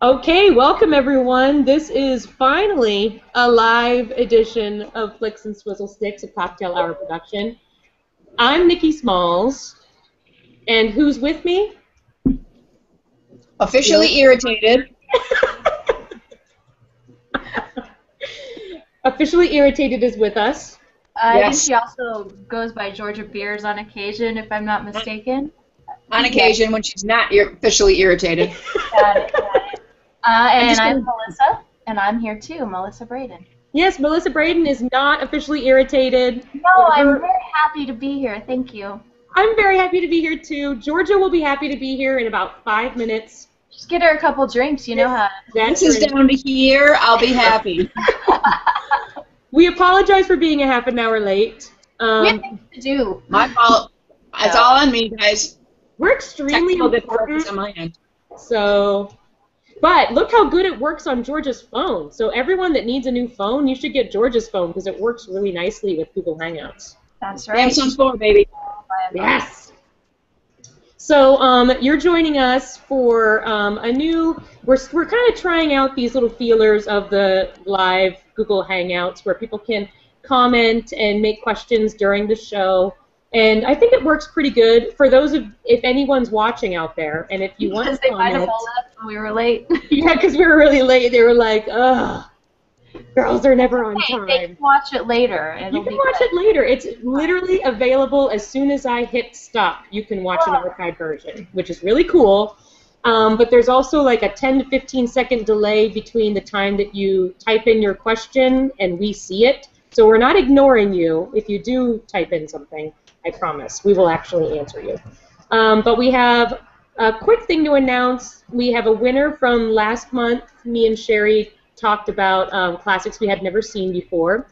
Okay, welcome everyone. This is finally a live edition of Flicks and Swizzle Sticks, a cocktail hour production. I'm Nikki Smalls, and who's with me? Officially irritated. Officially Irritated is with us. I think Yes. she also goes by Georgia Beers on occasion, if I'm not mistaken. On occasion, when she's not officially irritated. Got it, got it. And I'm gonna- Melissa, and I'm here too, Melissa Brayden. Yes, Melissa Brayden is not officially irritated. No, I'm very happy to be here. Thank you. I'm very happy to be here too. Georgia will be happy to be here in about 5 minutes. Just get her a couple drinks, you know how. That's This is right. down to here. I'll be happy. We apologize for being a half an hour late. We have things to do. My fault. It's all on me, guys. We're extremely Technical important. difficulties on my end. So, but look how good it works on Georgia's phone. So everyone that needs a new phone, you should get Georgia's phone because it works really nicely with Google Hangouts. That's right. Samsung 4, baby. Yes. So you're joining us for a new. We're kind of trying out these little feelers of the live Google Hangouts where people can comment and make questions during the show. And I think it works pretty good for those of, if anyone's watching out there, and if you want Because to they might have comment. pulled up when we were late. Yeah, because we were really late. They were like, ugh, girls are never on Hey, time. they can watch it later. You It'll can be watch good. it later. It's literally available as soon as I hit stop. You can watch an archived version, which is really cool. But there's also like a 10 to 15 second delay between the time that you type in your question and we see it. So we're not ignoring you if you do type in something. I promise. We will actually answer you. But we have a quick thing to announce. We have a winner from last month. Me and Sherry talked about classics we had never seen before.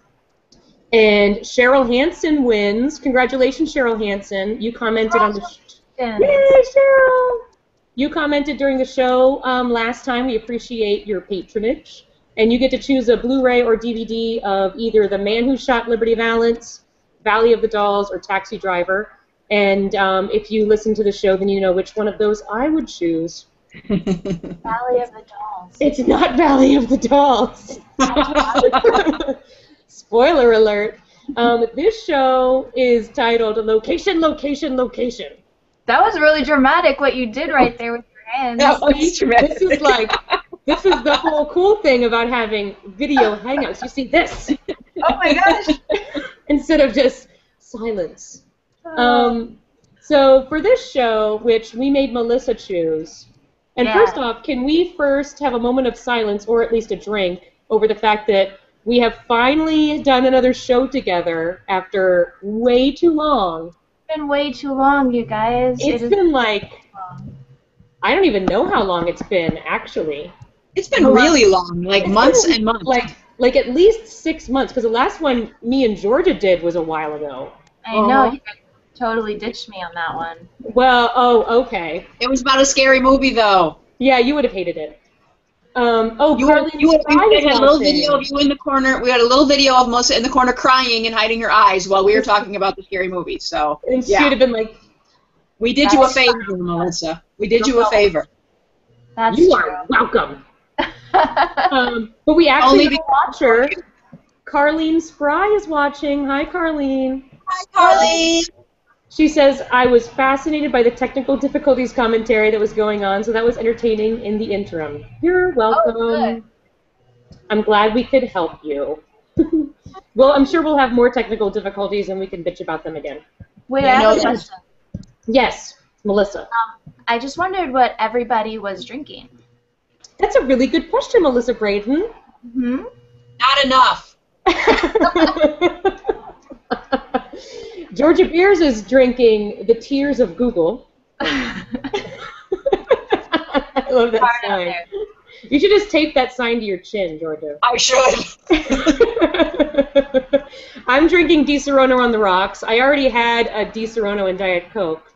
And Cheryl Hansen wins. Congratulations, Cheryl Hansen. You commented on the... Yay, Cheryl! You commented during the show last time. We appreciate your patronage. And you get to choose a Blu-ray or DVD of either The Man Who Shot Liberty Valance, Valley of the Dolls, or Taxi Driver. And if you listen to the show, then you know which one of those I would choose. Valley of the Dolls. It's not Valley of the Dolls. Spoiler alert. This show is titled Location, Location, Location. That was really dramatic what you did right there with your hands. That was tremendous. This is the whole cool thing about having video hangouts. You see this Oh my gosh. instead of just silence. So for this show, which we made Melissa choose, and Yeah. first off, can we first have a moment of silence, or at least a drink, over the fact that we have finally done another show together after way too long. It's been way too long, you guys. It's been like, I don't even know how long it's been, actually. It's been really long, like months and months. Like at least 6 months, because the last one me and Georgia did was a while ago. I know, you guys totally ditched me on that one. Well, okay. It was about a scary movie, though. Yeah, you would have hated it. We Carly, had a little video of you in the corner. We had a little video of Melissa in the corner crying and hiding her eyes while we were talking about the scary movie. So, and she yeah. would have been like, We did you a favor, Melissa. We did you a favor. That's you true. are welcome. But we actually have a watcher. Carlene Spry is watching. Hi, Carlene. Hi, Carly. She says, I was fascinated by the technical difficulties commentary that was going on, so that was entertaining in the interim. You're welcome. Oh, good. I'm glad we could help you. Well, I'm sure we'll have more technical difficulties and we can bitch about them again. Wait, Yeah, I no, have a that's- question. Yes, Melissa. I just wondered what everybody was drinking. That's a really good question, Melissa Brayden. Hmm? Not enough. Georgia Beers is drinking the tears of Google. I love that Hard out sign. there. You should just tape that sign to your chin, Georgia. I should. I'm drinking Di Serono on the rocks. I already had a Di Serono and Diet Coke,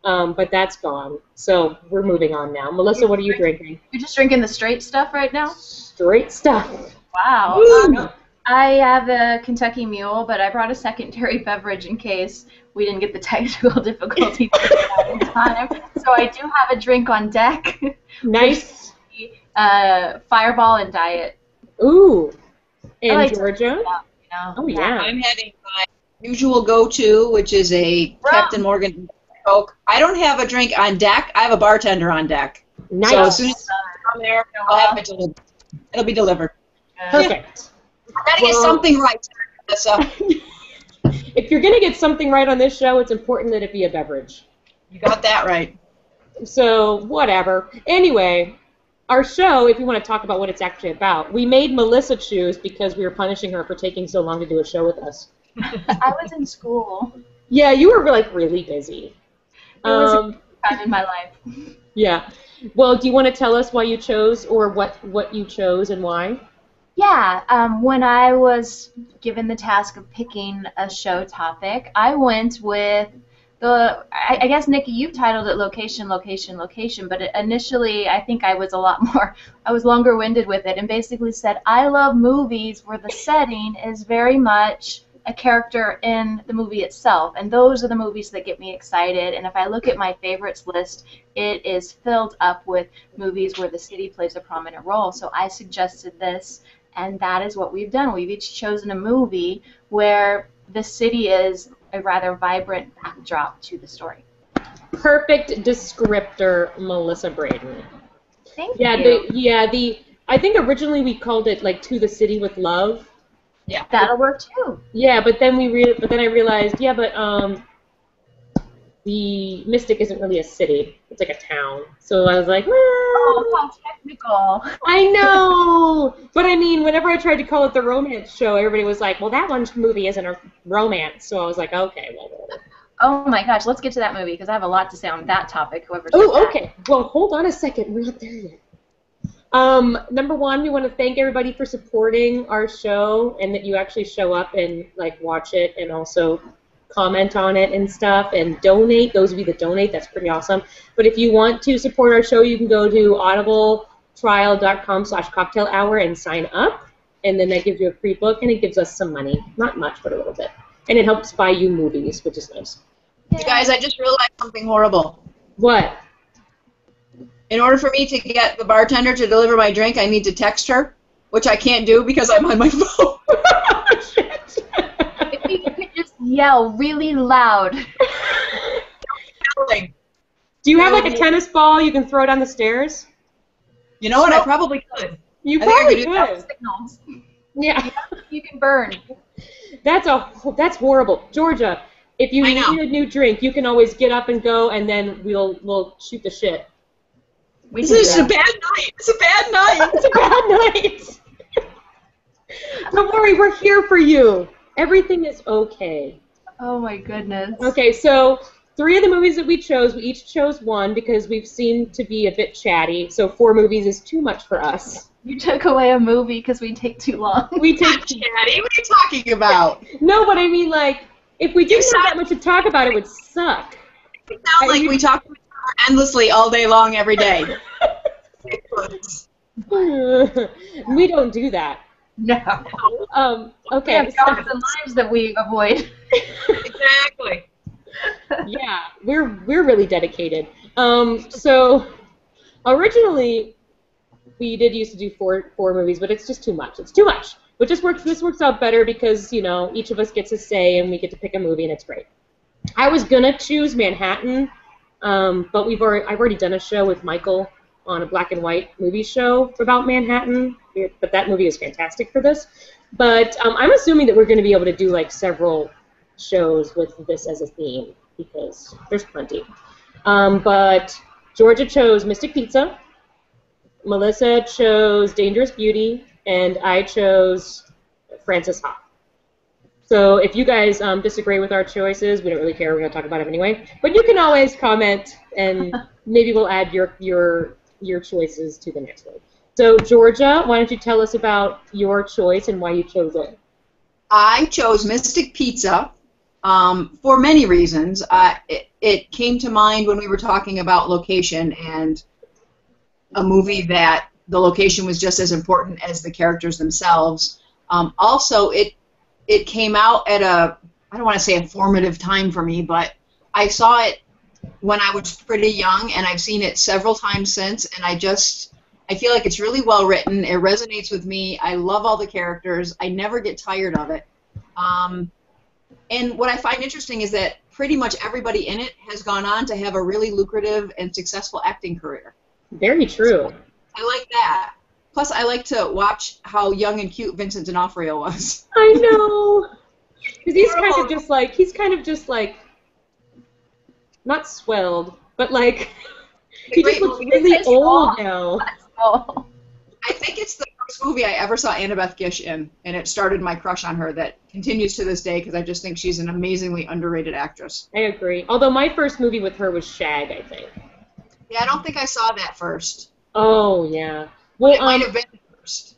but that's gone. So we're moving on now. Melissa, what are you drinking? You're just drinking the straight stuff right now? Straight stuff. Wow. Woo! I have a Kentucky Mule, but I brought a secondary beverage in case we didn't get the technical difficulties in time. So I do have a drink on deck. Nice. Fireball and Diet. Ooh. I And like Georgia? Oh, yeah. I'm having my usual go-to, which is a Rum. Captain Morgan Coke. I don't have a drink on deck. I have a bartender on deck. Nice. So as soon as I'm there, I'll have it delivered. It'll be delivered. Perfect. I gotta get something right, Melissa. If you're going to get something right on this show, it's important that it be a beverage. You got that right. So, whatever. Anyway, our show, if you want to talk about what it's actually about, we made Melissa choose because we were punishing her for taking so long to do a show with us. I was in school. Yeah, you were like really busy. It was a time in my life. Yeah. Well, do you want to tell us why you chose, or what you chose and why? Yeah, when I was given the task of picking a show topic, I went with I guess, Nikki, you titled it Location, Location, Location, but initially I think I was longer-winded with it and basically said, I love movies where the setting is very much a character in the movie itself, and those are the movies that get me excited. And if I look at my favorites list, it is filled up with movies where the city plays a prominent role. So I suggested this, and that is what we've done. We've each chosen a movie where the city is a rather vibrant backdrop to the story. Perfect descriptor, Melissa Brayden. Thank you. I think originally we called it like To the City with Love. Yeah. That'll work too. Yeah, but then I realized, the Mystic isn't really a city. It's like a town. So I was like, oh, how technical. I know! But I mean, whenever I tried to call it the romance show, everybody was like, well, that one movie isn't a romance. So I was like, okay, well. Oh my gosh, let's get to that movie because I have a lot to say on that topic. Okay. Well, hold on a second. We're not there yet. Number one, we want to thank everybody for supporting our show and that you actually show up and like watch it and also comment on it and stuff and donate. Those of you that donate, that's pretty awesome. But if you want to support our show, you can go to audibletrial.com/cocktail hour and sign up, and then that gives you a free book and it gives us some money. Not much, but a little bit. And it helps buy you movies, which is nice. You guys, I just realized something horrible. What? In order for me to get the bartender to deliver my drink, I need to text her, which I can't do because I'm on my phone. If you could just yell really loud. Do you have like a tennis ball you can throw down the stairs? You know what? I probably could. You probably could. Signals. Yeah. You can burn. That's horrible. Georgia, if you need a new drink, you can always get up and go, and then we'll shoot the shit. This is a bad night. It's a bad night. It's a bad night. Don't worry, we're here for you. Everything is okay. Oh my goodness. Okay, so 3 of the movies that we each chose one because we've seemed to be a bit chatty. So 4 movies is too much for us. You took away a movie because we take too long. We take chatty. What are you talking about? No, but I mean, like, if we didn't have that much to talk about, it would suck. It sounds like we talk endlessly all day long every day. We don't do that. No. Okay. We have jobs and lives that we avoid. Exactly. Yeah, we're really dedicated. So originally we did used to do four movies, but it's just too much. It's too much. But this works out better because, you know, each of us gets a say and we get to pick a movie and it's great. I was gonna choose Manhattan, but I've already done a show with Michael on a black and white movie show about Manhattan, but that movie is fantastic for this. But I'm assuming that we're going to be able to do like several shows with this as a theme because there's plenty. But Georgia chose Mystic Pizza, Melissa chose Dangerous Beauty, and I chose Frances Ha. So if you guys disagree with our choices, we don't really care. We're going to talk about them anyway. But you can always comment, and maybe we'll add your choices to the next one. So Georgia, why don't you tell us about your choice and why you chose it? I chose Mystic Pizza for many reasons. It came to mind when we were talking about location and a movie that the location was just as important as the characters themselves. Also, it came out at I don't want to say a formative time for me, but I saw it when I was pretty young, and I've seen it several times since, and I feel like it's really well written. It resonates with me. I love all the characters. I never get tired of it. And what I find interesting is that pretty much everybody in it has gone on to have a really lucrative and successful acting career. Very true. So I like that. Plus, I like to watch how young and cute Vincent D'Onofrio was. I know. Because he's kind of just like, not swelled, but like, he just looks really old now. I think it's the first movie I ever saw Annabeth Gish in, and it started my crush on her that continues to this day because I just think she's an amazingly underrated actress. I agree. Although my first movie with her was Shag, I think. Yeah, I don't think I saw that first. Oh, yeah. Well, it might have been first.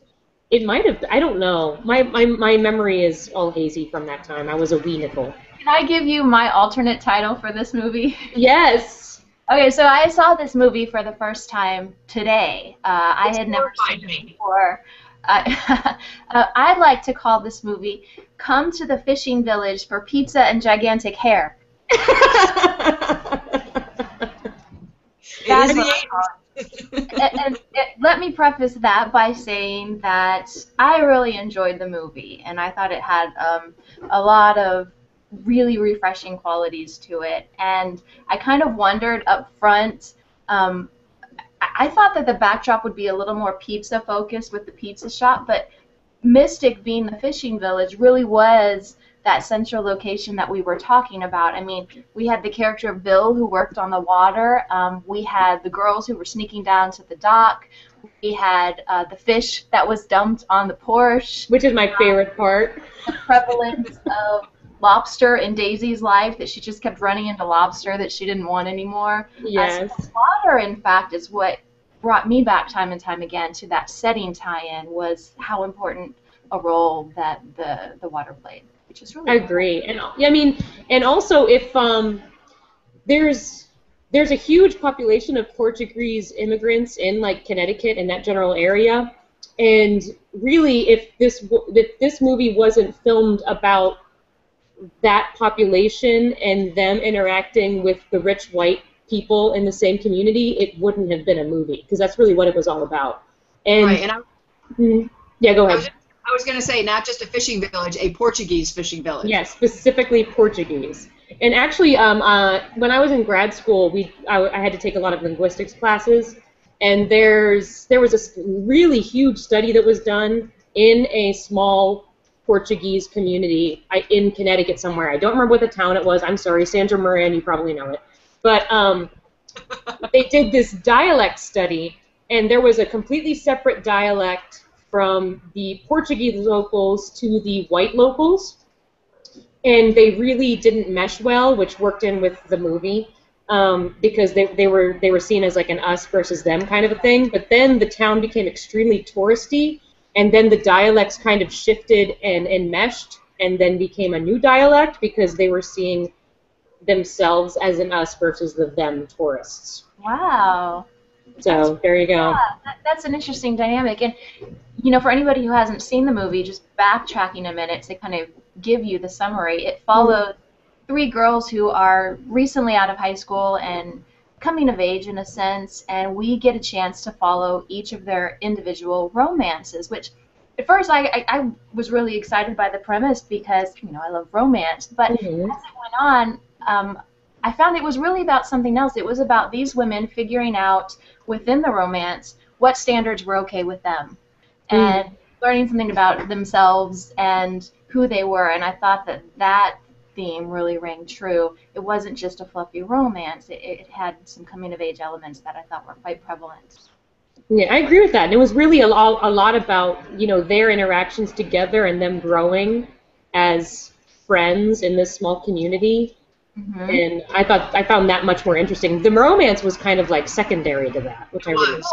It might have. I don't know. My memory is all hazy from that time. I was a wee nipple. Can I give you my alternate title for this movie? Yes. Okay, so I saw this movie for the first time today. I had never seen it before. I'd like to call this movie "Come to the Fishing Village for Pizza and Gigantic Hair." That's what I call it. And let me preface that by saying that I really enjoyed the movie, and I thought it had a lot of really refreshing qualities to it. And I kind of wondered up front, I thought that the backdrop would be a little more pizza focused with the pizza shop, but Mystic being the fishing village really was that central location that we were talking about. I mean, we had the character of Bill who worked on the water. We had the girls who were sneaking down to the dock. We had the fish that was dumped on the Porsche. Which is my favorite part. The prevalence of lobster in Daisy's life, that she just kept running into lobster that she didn't want anymore. Yes. So the water, in fact, is what brought me back time and time again to that setting tie-in, was how important a role that the water played, which is really I agree. And I mean, and also if there's a huge population of Portuguese immigrants in like Connecticut and that general area, and really if this movie wasn't filmed about that population and them interacting with the rich white people in the same community, it wouldn't have been a movie, because that's really what it was all about. And, right, and yeah, go ahead. I was going to say, not just a fishing village, a Portuguese fishing village. Yes, specifically Portuguese. And actually, when I was in grad school, I had to take a lot of linguistics classes, and there was a really huge study that was done in a small Portuguese community in Connecticut somewhere. I don't remember what the town it was. I'm sorry, Sandra Moran, you probably know it. But they did this dialect study, and there was a completely separate dialect from the Portuguese locals to the white locals, and they really didn't mesh well, which worked in with the movie, because they were seen as like an us versus them kind of a thing. But then the town became extremely touristy, and then the dialects kind of shifted and meshed, and then became a new dialect because they were seeing themselves as an us versus the them tourists. Wow. So there you go. Yeah, that's an interesting dynamic. And, you know, for anybody who hasn't seen the movie, just backtracking a minute to kind of give you the summary, it follows three girls who are recently out of high school and coming of age in a sense, and we get a chance to follow each of their individual romances, which at first I was really excited by the premise because, you know, I love romance, but as it went on, I found it was really about something else. It was about these women figuring out within the romance what standards were okay with them, and learning something about themselves and who they were, and I thought that theme really rang true. It wasn't just a fluffy romance. It had some coming-of-age elements that I thought were quite prevalent. Yeah, I agree with that. And it was really a lot about, you know, their interactions together and them growing as friends in this small community. And I found that much more interesting. The romance was kind of like secondary to that, which I really liked.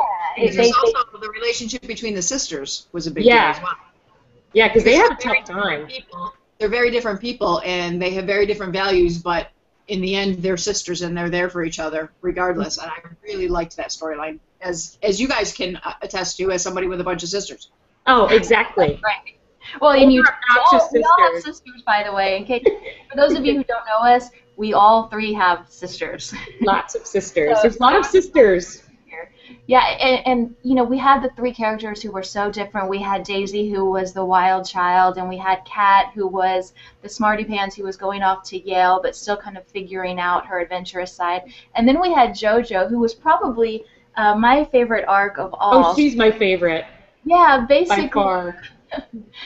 There's also the relationship between the sisters was a big deal as well. Yeah, because they had a tough time. They're very different people, and they have very different values, but in the end, they're sisters, and they're there for each other regardless. And I really liked that storyline, as you guys can attest to, as somebody with a bunch of sisters. Oh, exactly. Right. Well, and we all have sisters, by the way. In case, for those of you who don't know us, we all three have sisters. Lots of sisters. There's a lot of sisters. Yeah, and you know, we had the three characters who were so different. We had Daisy, who was the wild child, and we had Kat, who was the smarty pants who was going off to Yale, but still kind of figuring out her adventurous side. And then we had JoJo, who was probably my favorite arc of all. Oh, she's my favorite. Yeah, basically. By far.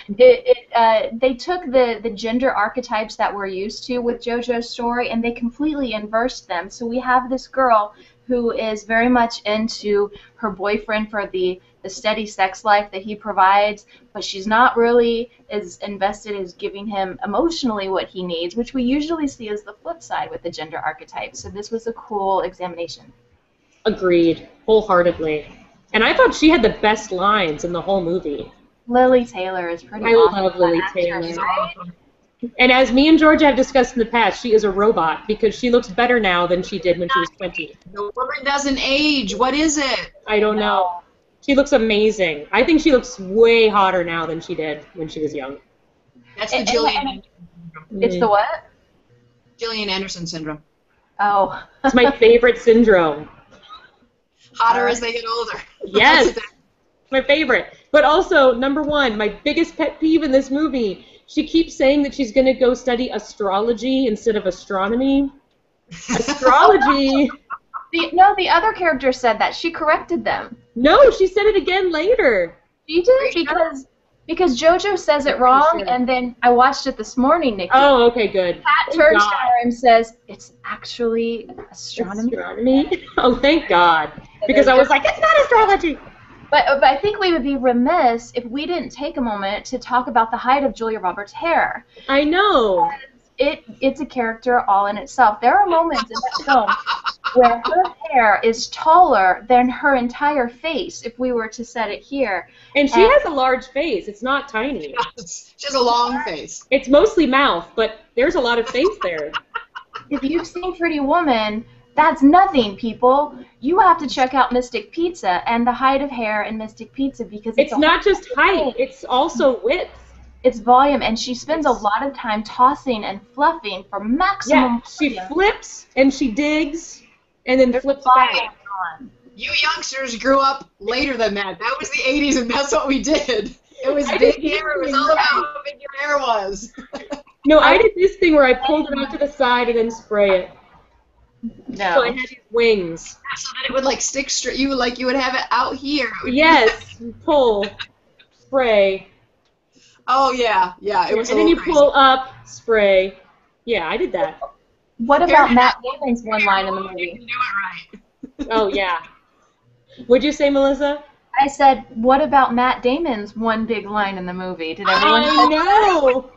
They took the gender archetypes that we're used to with JoJo's story, and they completely inversed them. So we have this girl who is very much into her boyfriend for the steady sex life that he provides, but she's not really as invested as giving him emotionally what he needs, which we usually see as the flip side with the gender archetypes. So this was a cool examination. Agreed, wholeheartedly. And I thought she had the best lines in the whole movie. Lili Taylor is pretty awesome. I love Lili Taylor. Right? And as me and Georgia have discussed in the past, she is a robot because she looks better now than she did when she was 20. The woman doesn't age. What is it? I don't know. She looks amazing. I think she looks way hotter now than she did when she was young. That's the Gillian. It's the what? Gillian Anderson syndrome. Oh. It's my favorite syndrome. Hotter as they get older. Yes. My favorite. But also, number one, my biggest pet peeve in this movie, she keeps saying that she's going to go study astrology instead of astronomy. Astrology. The other character said that. She corrected them. No, she said it again later. She did because JoJo says it wrong, and then I watched it this morning, Nikki. Oh, okay, good. Pat turns to her and says, it's actually astronomy. Astronomy? Oh, thank God. Because I was like, it's not astrology. But I think we would be remiss if we didn't take a moment to talk about the height of Julia Roberts' hair. I know. It's a character all in itself. There are moments in that film where her hair is taller than her entire face if we were to set it here. And she has a large face. It's not tiny. She has a long face. It's mostly mouth, but there's a lot of face there. If you've seen Pretty Woman, that's nothing, people. You have to check out Mystic Pizza and the height of hair in Mystic Pizza because it's not just height, it's also width. It's volume, and she spends a lot of time tossing and fluffing for maximum volume. She flips and she digs and then flips back. You youngsters grew up later than that. That was the 80s, and that's what we did. It was big hair. It was all about how big your hair was. No, I did this thing where I pulled it out to the side and then spray it. No. So I had these wings. So that it would like stick straight. You would have it out here. Yes, pull, spray. Oh yeah. It was. And then you pull up, spray. Yeah, I did that. What about Matt Damon's one line in the movie? You can do it right. Oh yeah. What'd you say, Melissa? I said, what about Matt Damon's one big line in the movie? Did everyone? I know.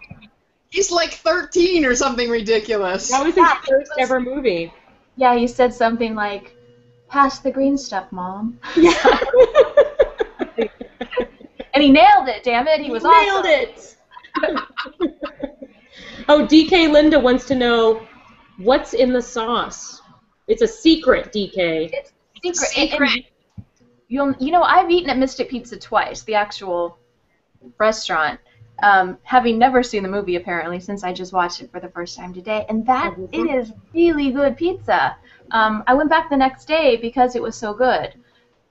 He's like 13 or something ridiculous. That was his first ever movie. Yeah, he said something like, "Pass the green stuff, Mom." Yeah. And he nailed it, damn it. He was awesome. Nailed it. Oh, DK Linda wants to know what's in the sauce. It's a secret, DK. It's a secret. And you know, I've eaten at Mystic Pizza twice, the actual restaurant, having never seen the movie apparently since I just watched it for the first time today, and it is really good pizza. I went back the next day because it was so good.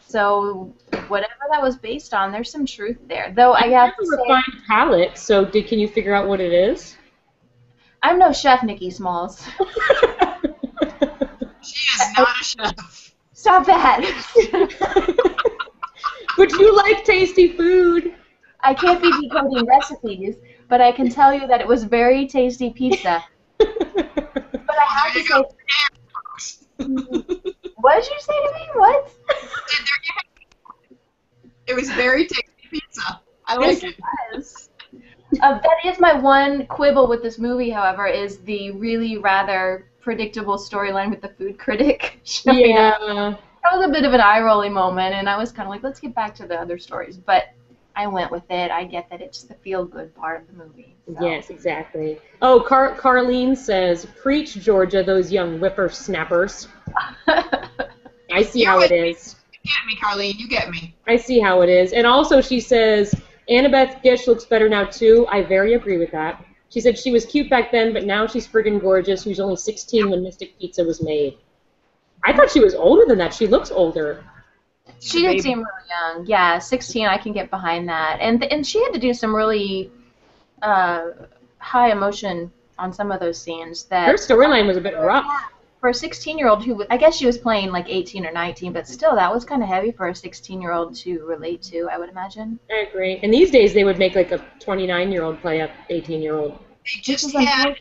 So whatever that was based on, there's some truth there. Though I have to say, refined palate. So can you figure out what it is? I'm no chef, Nikki Smalls. She is not a chef. Stop that. But you like tasty food. I can't be decoding recipes, but I can tell you that it was very tasty pizza. But I have to say, what did you say to me? What? It was very tasty pizza. I like it. That is my one quibble with this movie, however, is the really rather predictable storyline with the food critic. Yeah. That was a bit of an eye-rolling moment, and I was kind of like, let's get back to the other stories. But I went with it. I get that it's the feel-good part of the movie. So. Yes, exactly. Oh, Carlene says, "Preach, Georgia, those young whippersnappers." I see how it is. You get me, Carlene. You get me. I see how it is. And also she says, "Annabeth Gish looks better now, too." I very agree with that. She said she was cute back then, but now she's friggin' gorgeous. She was only 16 when Mystic Pizza was made. I thought she was older than that. She looks older. She did seem really young. Yeah, 16, I can get behind that. And she had to do some really high emotion on some of those scenes. That Her storyline was a bit rough. for a 16-year-old who, I guess she was playing like 18 or 19, but still, that was kind of heavy for a 16-year-old to relate to, I would imagine. I agree. And these days they would make like a 29-year-old play a 18-year-old. They just had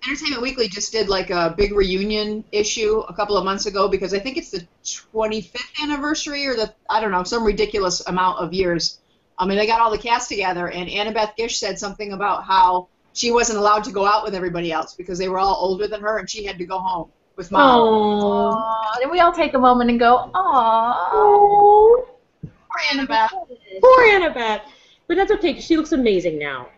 Entertainment Weekly just did like a big reunion issue a couple of months ago because I think it's the 25th anniversary or I don't know, some ridiculous amount of years. And they got all the cast together, and Annabeth Gish said something about how she wasn't allowed to go out with everybody else because they were all older than her, and she had to go home with Mom. Aww. And we all take a moment and go, aww. Poor Annabeth. Poor Annabeth. But that's okay, 'cause she looks amazing now.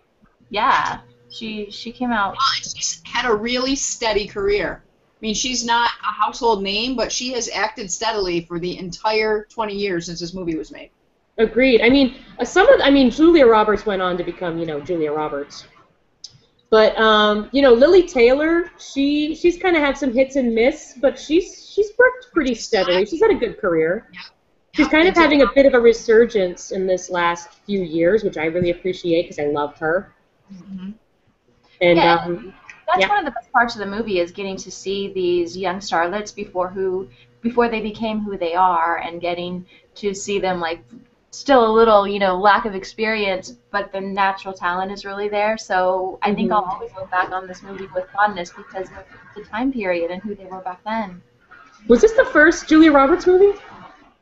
Yeah, she came out. Well, and she's had a really steady career. I mean, she's not a household name, but she has acted steadily for the entire 20 years since this movie was made. Agreed. I mean, Julia Roberts went on to become, Julia Roberts. But Lili Taylor, she's kind of had some hits and miss, but she's worked pretty steadily. She's had a good career. Yeah. She's kind of having a bit of a resurgence in this last few years, which I really appreciate because I loved her. Mm-hmm. And that's one of the best parts of the movie is getting to see these young starlets before they became who they are, and getting to see them like still a little, lack of experience, but the natural talent is really there. So I think I'll always look back on this movie with fondness because of the time period and who they were back then. Was this the first Julia Roberts movie?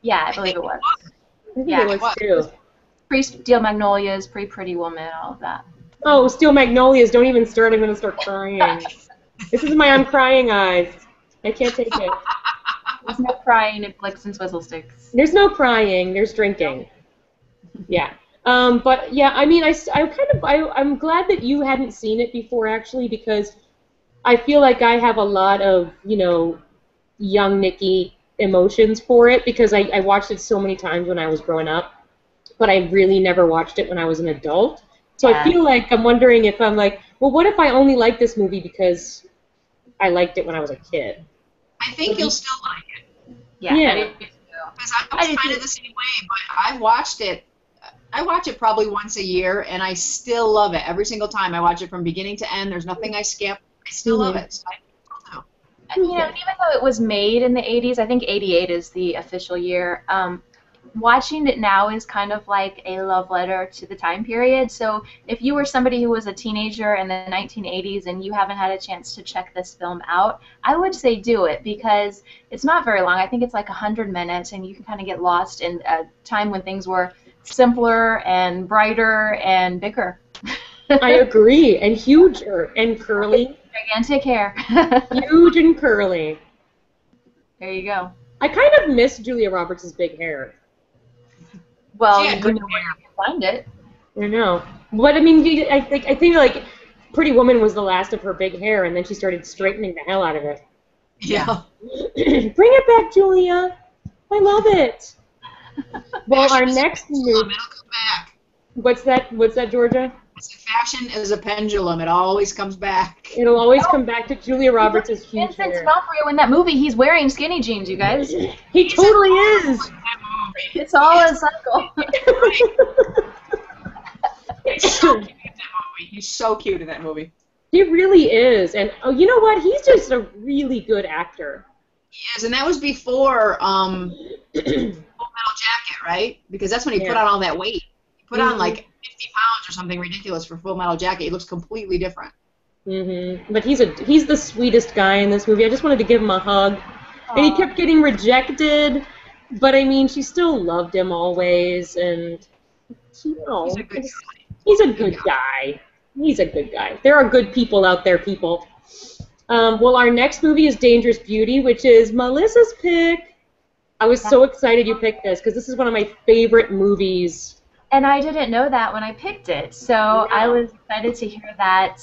Yeah, I believe it was. I think it was too. Pre-Steel Magnolias, pre-Pretty Woman, all of that. Oh, Steel Magnolias, don't even start. I'm going to start crying. This is my I'm crying eyes. I can't take it. There's no crying in Flicks and Swizzle Sticks. There's no crying. There's drinking. Yeah. But yeah, I mean, I'm glad that you hadn't seen it before, actually, because I feel like I have a lot of, young Nikki emotions for it because I watched it so many times when I was growing up, but I really never watched it when I was an adult. So I feel like I'm wondering if I'm like, well, what if I only like this movie because I liked it when I was a kid? I think you'll still like it. Yeah. Because I was kind of the same way, but I watch it probably once a year, and I still love it. Every single time I watch it from beginning to end, there's nothing I skip. I still love it. So and, even though it was made in the 80s, I think 88 is the official year, watching it now is kind of like a love letter to the time period. So if you were somebody who was a teenager in the 1980s and you haven't had a chance to check this film out, I would say do it because it's not very long. I think it's like 100 minutes, and you can kind of get lost in a time when things were simpler and brighter and bigger. I agree, and huger and curly. Gigantic hair. Huge and curly. There you go. I kind of miss Julia Roberts' big hair. Well, you know where you can find it. I know. But I mean, I think like Pretty Woman was the last of her big hair, and then she started straightening the hell out of it. Yeah. Bring it back, Julia. I love it. Well, our next movie. It'll come back. What's that, Georgia? Fashion is a pendulum. It always comes back. It'll always come back to Julia Roberts' huge Vincent hair. D'Onofrio in that movie, he's wearing skinny jeans, you guys. He totally is. It's all a cycle. He's so cute in that movie. He's so cute in that movie. He really is. And oh, you know what? He's just a really good actor. He is, and that was before Full Metal Jacket, right? Because that's when he put on all that weight. He put on like 50 pounds or something ridiculous for Full Metal Jacket. He looks completely different. But he's the sweetest guy in this movie. I just wanted to give him a hug. Aww. And he kept getting rejected, but I mean, she still loved him always, and he's a good guy. He's a good guy. He's a good guy. There are good people out there, people. Well, our next movie is Dangerous Beauty, which is Melissa's pick. I was so excited you picked this because this is one of my favorite movies. And I didn't know that when I picked it, so I was excited to hear that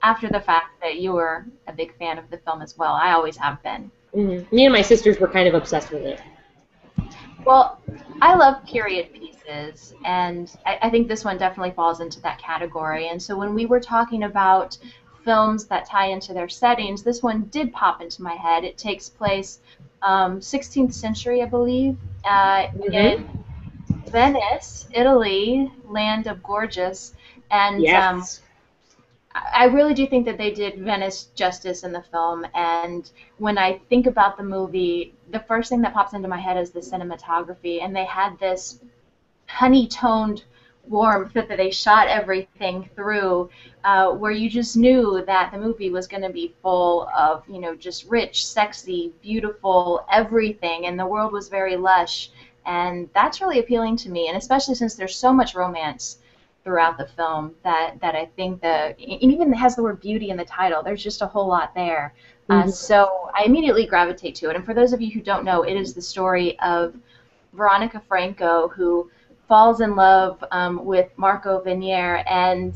after the fact that you were a big fan of the film as well. I always have been. Me and my sisters were kind of obsessed with it. Well, I love period pieces, and I think this one definitely falls into that category. And so when we were talking about films that tie into their settings, this one did pop into my head. It takes place 16th century, I believe, Mm-hmm. in Venice, Italy, land of gorgeous, and Yes. I really do think that they did Venice justice in the film. And when I think about the movie, the first thing that pops into my head is the cinematography, and they had this honey-toned warmth that they shot everything through, where you just knew that the movie was going to be full of, just rich, sexy, beautiful everything, and the world was very lush, and that's really appealing to me, and especially since there's so much romance throughout the film that I think it even has the word beauty in the title. There's just a whole lot there. Mm-hmm. So I immediately gravitate to it. And for those of you who don't know, it is the story of Veronica Franco, who falls in love with Marco Venier, and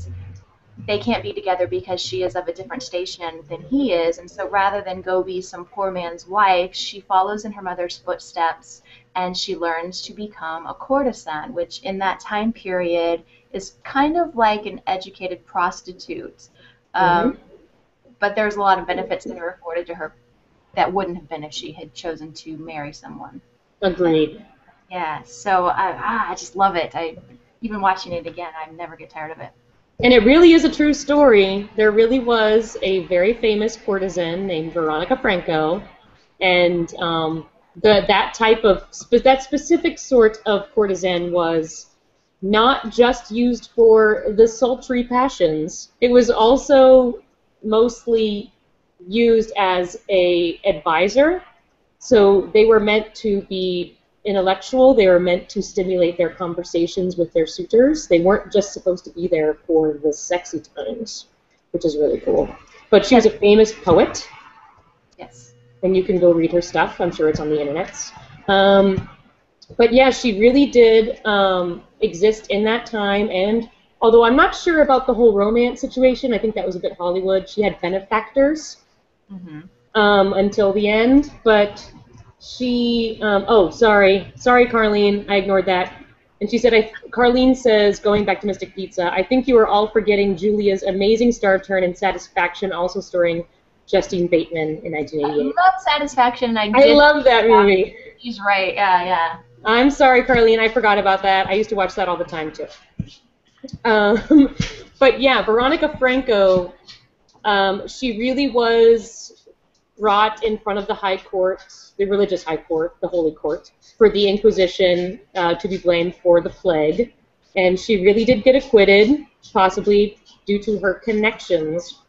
they can't be together because she is of a different station than he is. And so rather than go be some poor man's wife, she follows in her mother's footsteps, and she learns to become a courtesan, which in that time period is kind of like an educated prostitute. Mm-hmm. But there's a lot of benefits that are afforded to her that wouldn't have been if she had chosen to marry someone. Agreed. Yeah, so I just love it. Even watching it again, I never get tired of it. And it really is a true story. There really was a very famous courtesan named Veronica Franco, and that specific sort of courtesan was not just used for the sultry passions. It was also mostly used as a advisor. So they were meant to be intellectual. They were meant to stimulate their conversations with their suitors. They weren't just supposed to be there for the sexy times, which is really cool. But she was a famous poet. Yes. And you can go read her stuff. I'm sure it's on the internet. But yeah, she really did exist in that time. And although I'm not sure about the whole romance situation, I think that was a bit Hollywood. She had benefactors until the end. But she, sorry, Carlene, I ignored that. And she said, Carlene says, going back to Mystic Pizza, I think you are all forgetting Julia's amazing star turn in Satisfaction, also starring Justine Bateman in 1988. I love Satisfaction. I love that movie. She's right, yeah. I'm sorry, Carlene, I forgot about that. I used to watch that all the time, too. But yeah, Veronica Franco, she really was brought in front of the high court, the religious high court, the holy court, for the Inquisition to be blamed for the plague. And she really did get acquitted, possibly due to her connections,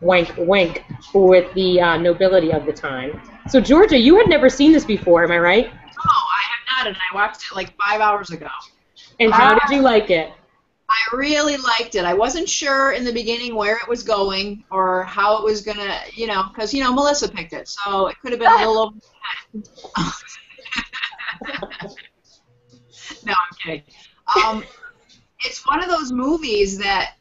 wink, wink, with the nobility of the time. So, Georgia, you had never seen this before, am I right? No, I have not, and I watched it like 5 hours ago. And how did you like it? I really liked it. I wasn't sure in the beginning where it was going or how it was going to, because, Melissa picked it, so it could have been a little over the head. No, I'm kidding. It's one of those movies that,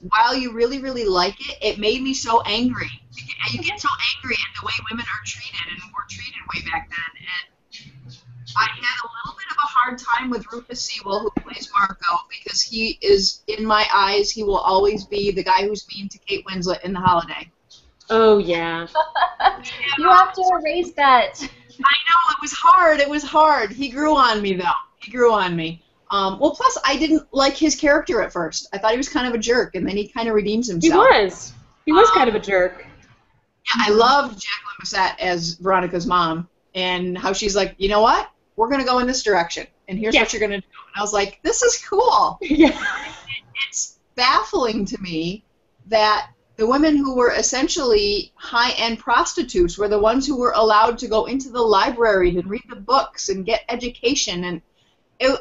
while you really, really like it, it made me so angry. You get so angry at the way women are treated and were treated way back then. And I had a little bit of a hard time with Rufus Sewell, who plays Marco, because he is, in my eyes, he will always be the guy who's mean to Kate Winslet in The Holiday. Oh, yeah. You have to erase that. I know, it was hard. It was hard. He grew on me, though. He grew on me. Well, plus, I didn't like his character at first. I thought he was kind of a jerk, and then he kind of redeems himself. He was kind of a jerk. Yeah, I love Jacqueline Bisset as Veronica's mom, and how she's like, you know what? We're going to go in this direction, and here's what you're going to do. And I was like, this is cool. Yeah. It's baffling to me that the women who were essentially high-end prostitutes were the ones who were allowed to go into the library and read the books and get education, and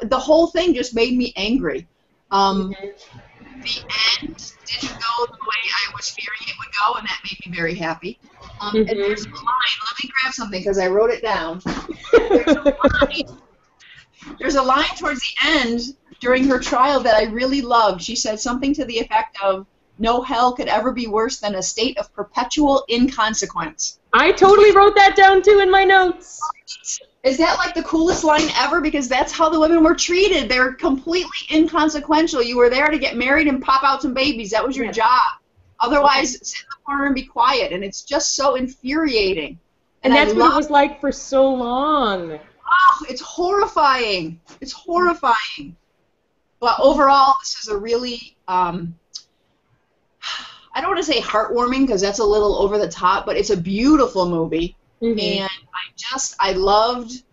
the whole thing just made me angry. The end didn't go the way I was fearing it would go, and that made me very happy. And there's a line. Let me grab something because I wrote it down. There's a line towards the end during her trial that I really loved. She said something to the effect of, no hell could ever be worse than a state of perpetual inconsequence. I totally wrote that down, too, in my notes. Is that like the coolest line ever? Because that's how the women were treated. They were completely inconsequential. You were there to get married and pop out some babies. That was your job. Otherwise, sit in the corner and be quiet. And it's just so infuriating. And that's what it was like for so long. Oh, it's horrifying. It's horrifying. But overall, this is a really, I don't want to say heartwarming because that's a little over the top, but it's a beautiful movie. And I loved,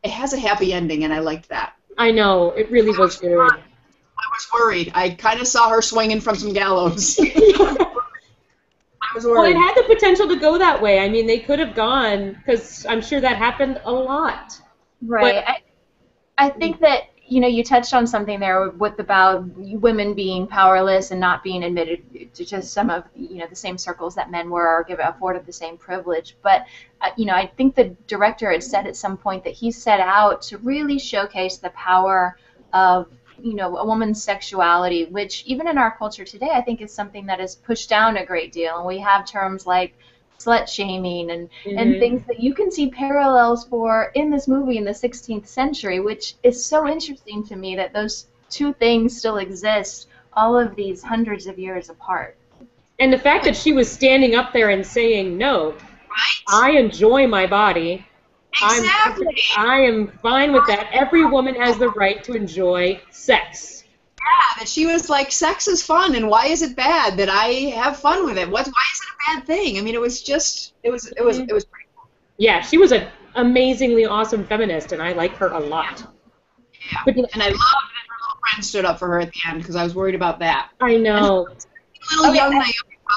it has a happy ending, and I liked that. I know, it really was good. I was worried. I kind of saw her swinging from some gallows. I was worried. Well, it had the potential to go that way. I mean, they could have gone, because I'm sure that happened a lot. Right. But I think that, you touched on something there about women being powerless and not being admitted to just some of, the same circles that men were or afforded the same privilege. But, I think the director had said at some point that he set out to really showcase the power of a woman's sexuality, which even in our culture today, I think is something that is pushed down a great deal. And we have terms like slut shaming and things that you can see parallels for in this movie in the 16th century, which is so interesting to me that those two things still exist all of these hundreds of years apart. And the fact that she was standing up there and saying, no, I enjoy my body. Exactly. I am fine with that. Every woman has the right to enjoy sex. Yeah, that she was like, sex is fun, and why is it bad that I have fun with it? Why is it a bad thing? I mean, it was pretty cool. Yeah, she was an amazingly awesome feminist, and I like her a lot. Yeah, and I love that her little friend stood up for her at the end, because I was worried about that. I know. Little young Naomi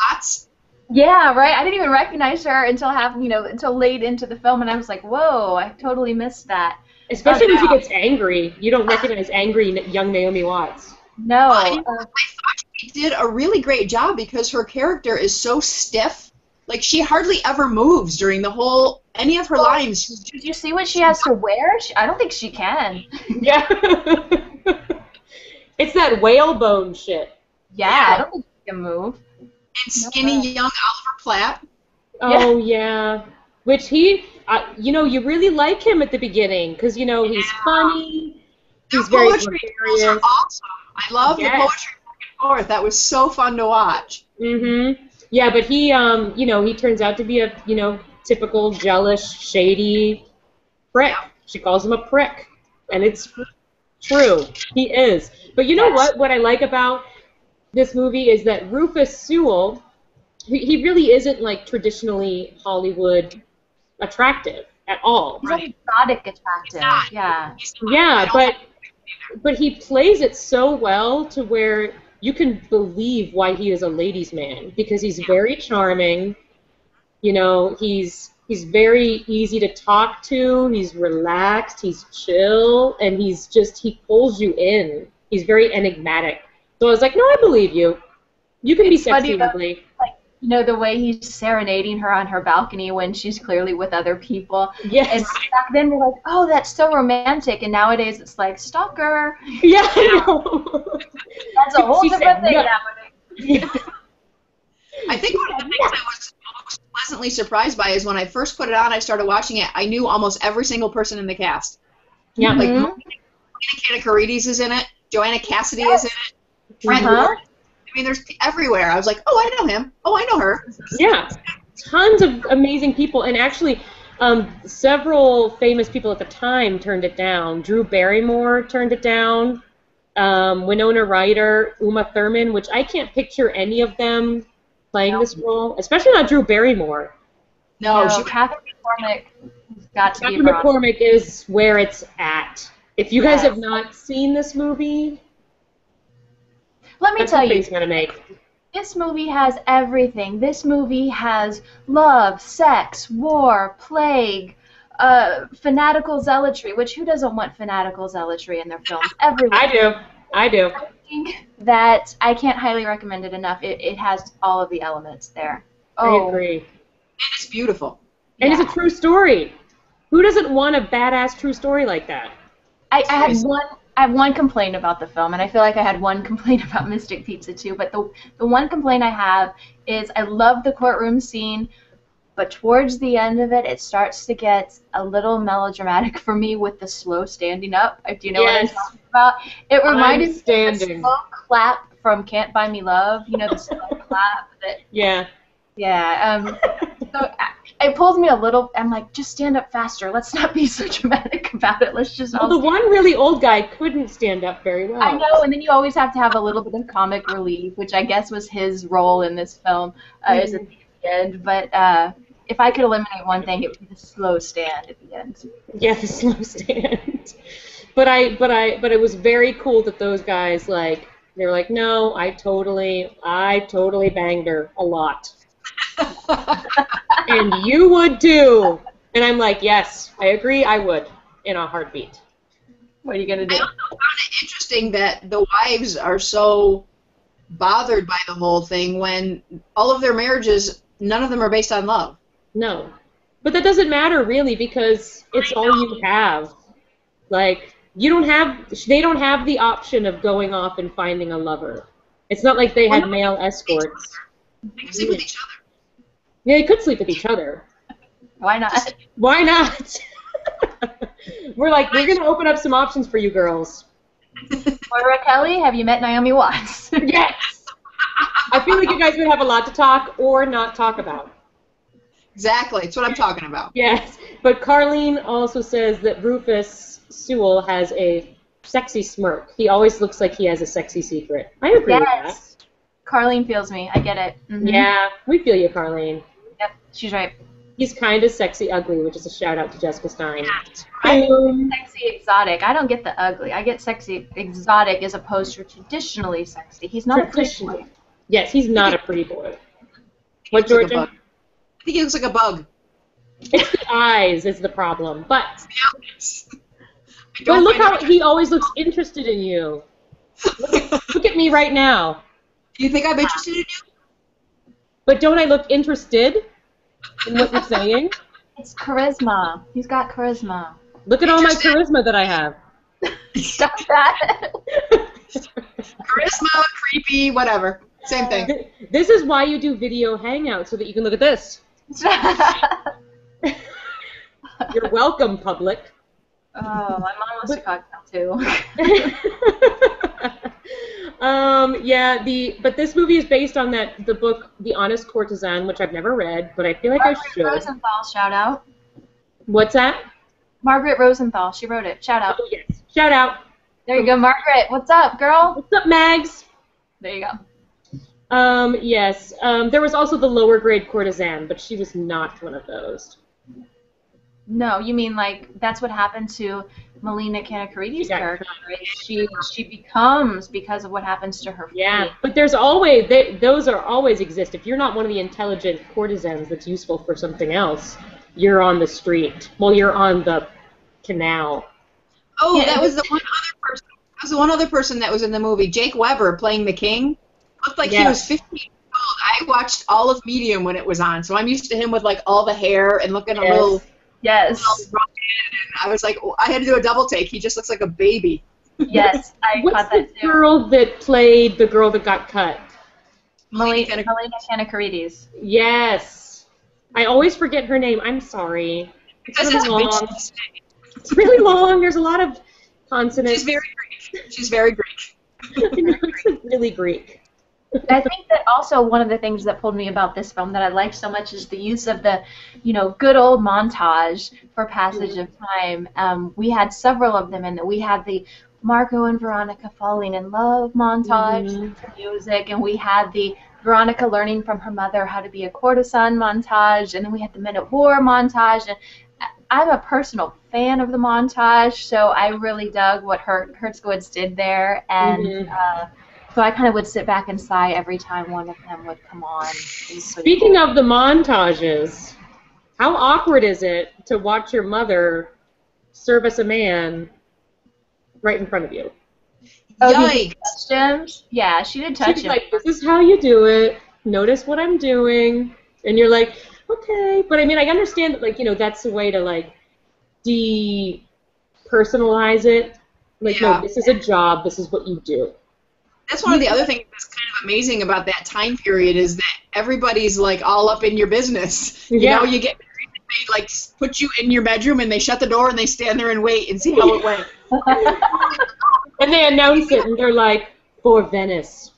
Watts. Yeah, right. I didn't even recognize her until late into the film, and I was like, "Whoa, I totally missed that." Especially when she gets angry, you don't recognize angry young Naomi Watts. No. I thought she did a really great job because her character is so stiff. Like she hardly ever moves during any of her lines. Did you see what she has to wear? I don't think she can. Yeah. It's that whalebone shit. Yeah, I don't think she can move. And skinny young Oliver Platt. Oh, yeah. Which he, you really like him at the beginning because, he's funny. He's very poetry are awesome. I love the poetry back and forth. That was so fun to watch. Yeah, but he, he turns out to be a, typical jealous, shady prick. Yeah. She calls him a prick. And it's true. He is. But you know what? What I like about this movie is that Rufus Sewell, he really isn't like traditionally Hollywood attractive at all. He's like exotic attractive. Yeah. Yeah, but he plays it so well to where you can believe why he is a ladies' man because he's very charming. He's very easy to talk to. He's relaxed. He's chill, and he pulls you in. He's very enigmatic. So I was like, no, I believe you. You can be sexy and ugly. The way he's serenading her on her balcony when she's clearly with other people. Yes. And back then we're like, oh, that's so romantic. And nowadays it's like, stalker. Yeah, I know. That's a whole different thing nowadays. Yeah. I think one of the things I was most pleasantly surprised by is when I first put it on, I started watching it, I knew almost every single person in the cast. Yeah. Like, Carides is in it. Joanna Cassidy is in it. Fred Ward. I mean, there's everywhere. I was like, oh, I know him. Oh, I know her. Yeah, tons of amazing people. And actually, several famous people at the time turned it down. Drew Barrymore turned it down. Winona Ryder, Uma Thurman, which I can't picture any of them playing this role, especially not Drew Barrymore. No, Catherine McCormick has got to be Catherine McCormick is where it's at. If you guys have not seen this movie... Let me tell you, gonna make. This movie has everything. This movie has love, sex, war, plague, fanatical zealotry, which who doesn't want fanatical zealotry in their films? Everyone. I do. I think that I can't highly recommend it enough. It has all of the elements there. I agree. And it's beautiful. And it's a true story. Who doesn't want a badass true story like that? I have one complaint about the film, and I feel like I had one complaint about Mystic Pizza too, but the one complaint I have is I love the courtroom scene, but towards the end of it, it starts to get a little melodramatic for me with the slow standing up. Do you know what I'm talking about? It reminded me of the slow clap from Can't Buy Me Love, the slow clap. Yeah. Yeah. So it pulls me a little. I'm like, just stand up faster. Let's not be so dramatic about it. Let's just. Well, the one really old guy couldn't stand up very well. I know, and then you always have to have a little bit of comic relief, which I guess was his role in this film, is at the end. But if I could eliminate one thing, it would be the slow stand at the end. Yeah, the slow stand. But it was very cool that those guys, like, they were like, no, I totally banged her a lot. And you would too. And I'm like, yes, I agree, I would, in a heartbeat. What are you gonna do? I also found it interesting that the wives are so bothered by the whole thing when all of their marriages, none of them are based on love. No. But that doesn't matter, really, because it's all you have. Like, they don't have the option of going off and finding a lover. It's not like they had male escorts. They can sleep with each other. Yeah, they could sleep with each other. Why not? Why not? We're going to open up some options for you girls. Moira Kelly, have you met Naomi Watts? Yes! I feel like you guys would have a lot to talk or not talk about. Exactly. That's what I'm talking about. Yes. But Carlene also says that Rufus Sewell has a sexy smirk. He always looks like he has a sexy secret. I agree with that. Carlene feels me. I get it. Mm-hmm. Yeah, we feel you, Carlene. Yep, she's right. He's kind of sexy ugly, which is a shout out to Jessica Stein. Sexy exotic. I don't get the ugly. I get sexy exotic as opposed to traditionally sexy. He's not a pretty boy. Yes, he's not a pretty boy. What, Georgia? I think he looks like a bug. It's the eyes is the problem. But look how he always looks interested in you. Look at me right now. Do you think I'm interested in you? But don't I look interested in what you're saying? It's charisma. He's got charisma. Look at all my charisma that I have. Stop that. Charisma, creepy, whatever. Same thing. This is why you do video hangouts, so that you can look at this. You're welcome, public. Oh, my mom wants a cocktail too. But this movie is based on the book, The Honest Courtesan, which I've never read, but I feel like Margaret I should. Rosenthal, shout out. What's that? Margaret Rosenthal, she wrote it. Shout out. Oh, yes. Shout out. There you go, Margaret. What's up, girl? What's up, Mags? There you go. Yes. There was also the lower grade courtesan, but she was not one of those. No, you mean like that's what happened to Melina Kanakarides' character, right? She becomes because of what happens to her. Yeah, but there's always those are always exist. If you're not one of the intelligent courtesans that's useful for something else, you're on the street. Well, you're on the canal. Oh, yeah, that was the one other person. That was the one other person that was in the movie. Jake Weber playing the king. Looked like he was 15 years old. I watched all of Medium when it was on, so I'm used to him with like all the hair and looking a little. Yes. I was like, I had to do a double take. He just looks like a baby. Yes, I caught that too. What's the girl that played the girl that got cut? Melina Kanakarides. Yes. I always forget her name. I'm sorry. It's really long. It's It's really long. There's a lot of consonants. She's very Greek. She's very Greek. It's really Greek. I think that also one of the things that pulled me about this film that I liked so much is the use of the, good old montage for passage of time. We had several of them, and we had the Marco and Veronica falling in love montage, the music, and we had the Veronica learning from her mother how to be a courtesan montage, and then we had the Men at War montage. And I'm a personal fan of the montage, so I really dug what Hertzkowitz did there, and so I kind of would sit back and sigh every time one of them would come on. Speaking of the montages, how awkward is it to watch your mother service a man right in front of you? Oh, yikes! Touched him? Yeah, she did touch him. Like, this is how you do it. Notice what I'm doing, and you're like, okay. But I mean, I understand that, like, that's the way to like depersonalize it. Like, no, this is a job. This is what you do. That's one of the other things that's kind of amazing about that time period is that everybody's like all up in your business. You know, you get married and they like put you in your bedroom and they shut the door and they stand there and wait and see how it went. And they announce it and they're like, for Venice.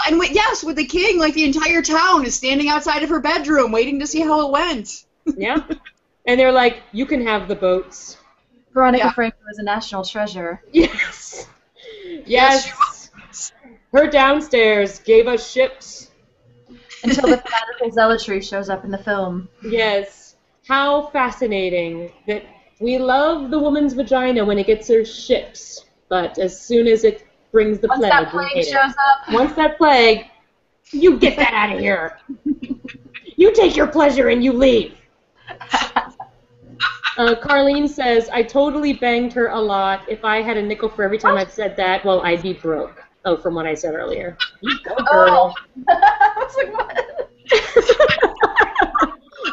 And yes, with the king, like the entire town is standing outside of her bedroom waiting to see how it went. Yeah. And they're like, you can have the boats. Veronica Franco is a national treasure. Yes. Yes, Yes. Her downstairs gave us ships. Until the fanatical zealotry shows up in the film. Yes. How fascinating that we love the woman's vagina when it gets her ships, but as soon as it brings the Once plague, that plague we hate shows it. up. Once that plague, you get that out of here. You take your pleasure and you leave. Carlene says, I totally banged her a lot. If I had a nickel for every time I've said that, well, I'd be broke. Oh, from what I said earlier. You go, girl. I was like, what?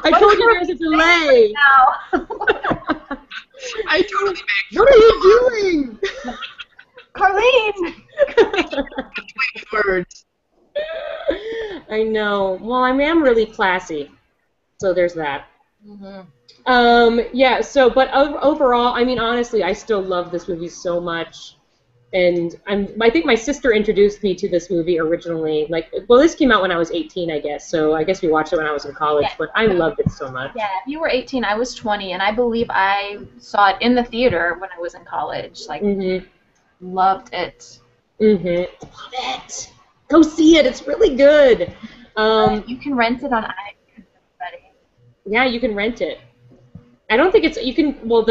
I told you there's a delay. Now. I totally banged. What are you doing? Carlene! Words. I know. Well, I am really classy. So there's that. Mm-hmm. Yeah, so, but overall, I mean, honestly, I still love this movie so much. And I think my sister introduced me to this movie originally. Like, well, this came out when I was 18, I guess. So I guess we watched it when I was in college. Yeah. But I loved it so much. Yeah, if you were 18, I was 20, and I believe I saw it in the theater when I was in college. Like, loved it. Love it. Go see it. It's really good. You can rent it on iTunes, everybody. Yeah, you can rent it. I don't think it's you can. Well,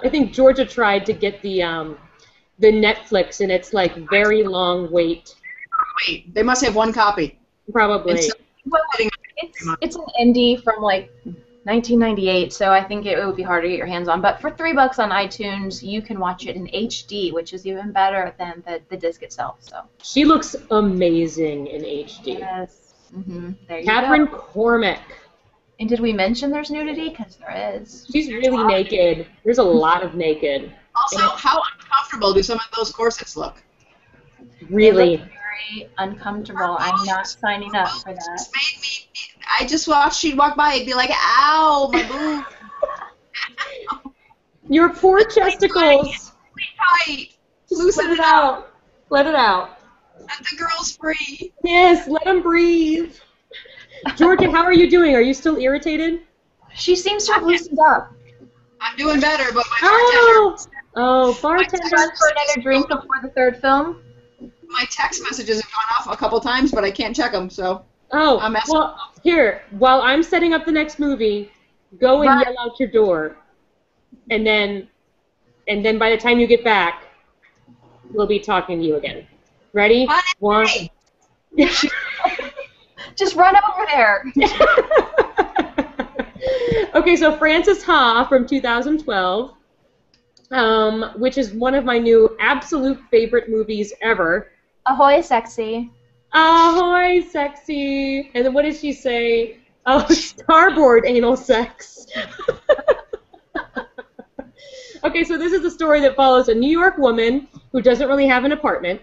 I think Georgia tried to get the Netflix, and it's like very long wait. Wait, they must have one copy. Probably. Well, it's an indie from like 1998, so I think it would be hard to get your hands on. But for $3 on iTunes, you can watch it in HD, which is even better than the disc itself. So She looks amazing in HD. yes, there you Catherine go. Cormack. And did we mention there's nudity? Because there is. She's really naked. There's a lot of naked. Also, how uncomfortable do some of those corsets look? Really. They look very uncomfortable. I'm not signing up for that. Made me. I just watched. She'd walk by and be like, "Ow, my boob." Your poor testicles. Tight. Loosen it out. Let it out. Let the girls free. Yes, let them breathe. Georgia, how are you doing? Are you still irritated? She seems to have loosened up. I'm doing better, but my bartender. Oh, bartender. Run for another drink before the third film? My text messages have gone off a couple times, but I can't check them, so. Oh, I'm messing well, here, while I'm setting up the next movie, go and yell out your door. And then by the time you get back, we'll be talking to you again. Ready? One. Just run over there. Okay, so Frances Ha from 2012, which is one of my new absolute favorite movies ever. Ahoy, sexy. Ahoy, sexy. And then what did she say? Oh, starboard anal sex. Okay, so this is a story that follows a New York woman who doesn't really have an apartment,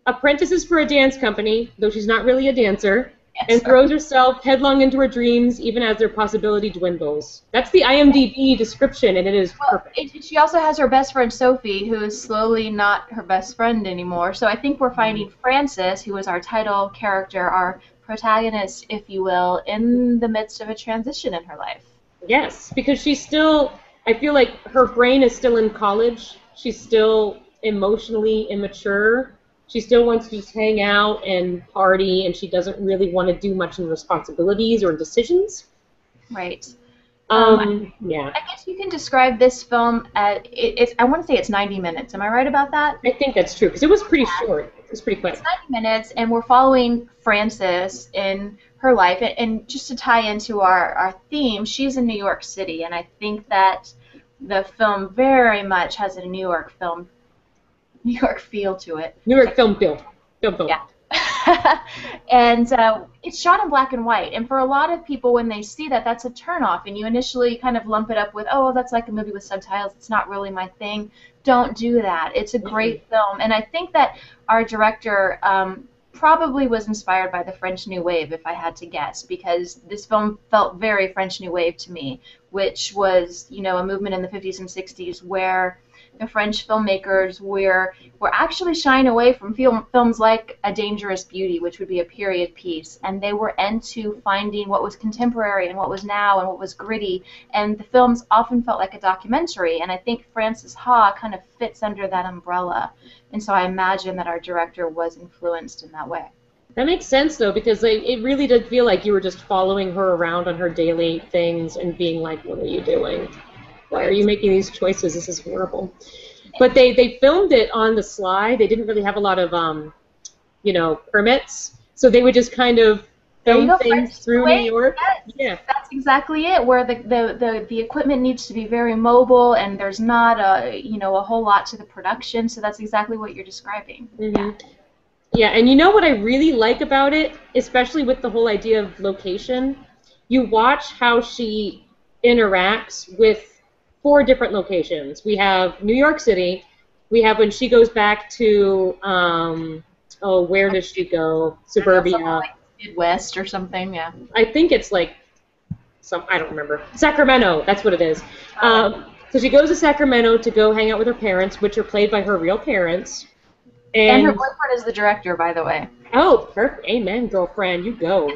apprentices for a dance company, though she's not really a dancer, and throws herself headlong into her dreams even as their possibility dwindles. That's the IMDb description, and it is perfect. She also has her best friend Sophie, who is slowly not her best friend anymore. So I think we're finding Frances, who is our title character, our protagonist, if you will, in the midst of a transition in her life. Yes, because she's still, I feel like her brain is still in college. She's still emotionally immature. She still wants to just hang out and party, and she doesn't really want to do much in responsibilities or decisions. Right. Yeah. I guess you can describe this film as, I want to say it's 90 minutes. Am I right about that? I think that's true, because it was pretty short. It was pretty quick. It's 90 minutes, and we're following Frances in her life. And just to tie into our theme, she's in New York City, and I think that the film very much has a New York feel to it. New York film feel. Yeah. And it's shot in black and white. And for a lot of people, when they see that, that's a turnoff. And you initially kind of lump it up with, oh, that's like a movie with subtitles. It's not really my thing. Don't do that. It's a great film. And I think that our director probably was inspired by the French New Wave, if I had to guess, because this film felt very French New Wave to me, which was, you know, a movement in the 50s and 60s where the French filmmakers were actually shying away from films like A Dangerous Beauty, which would be a period piece, and they were into finding what was contemporary and what was now and what was gritty, and the films often felt like a documentary, and I think Frances Ha kind of fits under that umbrella, and so I imagine that our director was influenced in that way. That makes sense, though, because it really did feel like you were just following her around on her daily things and being like, what are you doing? Why are you making these choices? This is horrible. But they filmed it on the sly. They didn't really have a lot of, permits. So they would just kind of film things through New York. Yes, yeah. That's exactly it, where the equipment needs to be very mobile and there's not a whole lot to the production. So that's exactly what you're describing. Mm-hmm. Yeah, and you know what I really like about it, especially with the whole idea of location? You watch how she interacts with 4 different locations. We have New York City. We have when she goes back to, where does she go? Suburbia. Like Midwest or something, yeah. I think it's like, I don't remember. Sacramento, that's what it is. So she goes to Sacramento to go hang out with her parents, which are played by her real parents. And her boyfriend is the director, by the way. Oh, perfect. Amen, girlfriend. You go.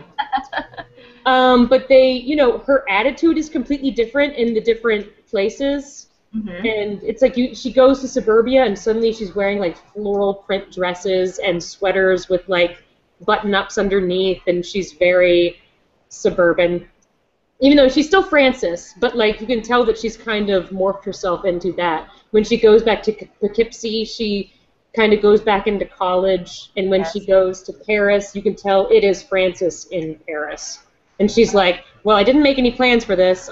But they, her attitude is completely different in the different places. Mm-hmm. And it's like she goes to suburbia and suddenly she's wearing like floral print dresses and sweaters with like button-ups underneath, and she's very suburban. Even though she's still Frances, but like you can tell that she's kind of morphed herself into that. When she goes back to Poughkeepsie, she kind of goes back into college, and when she goes to Paris, you can tell it is Frances in Paris. And she's like, well, I didn't make any plans for this.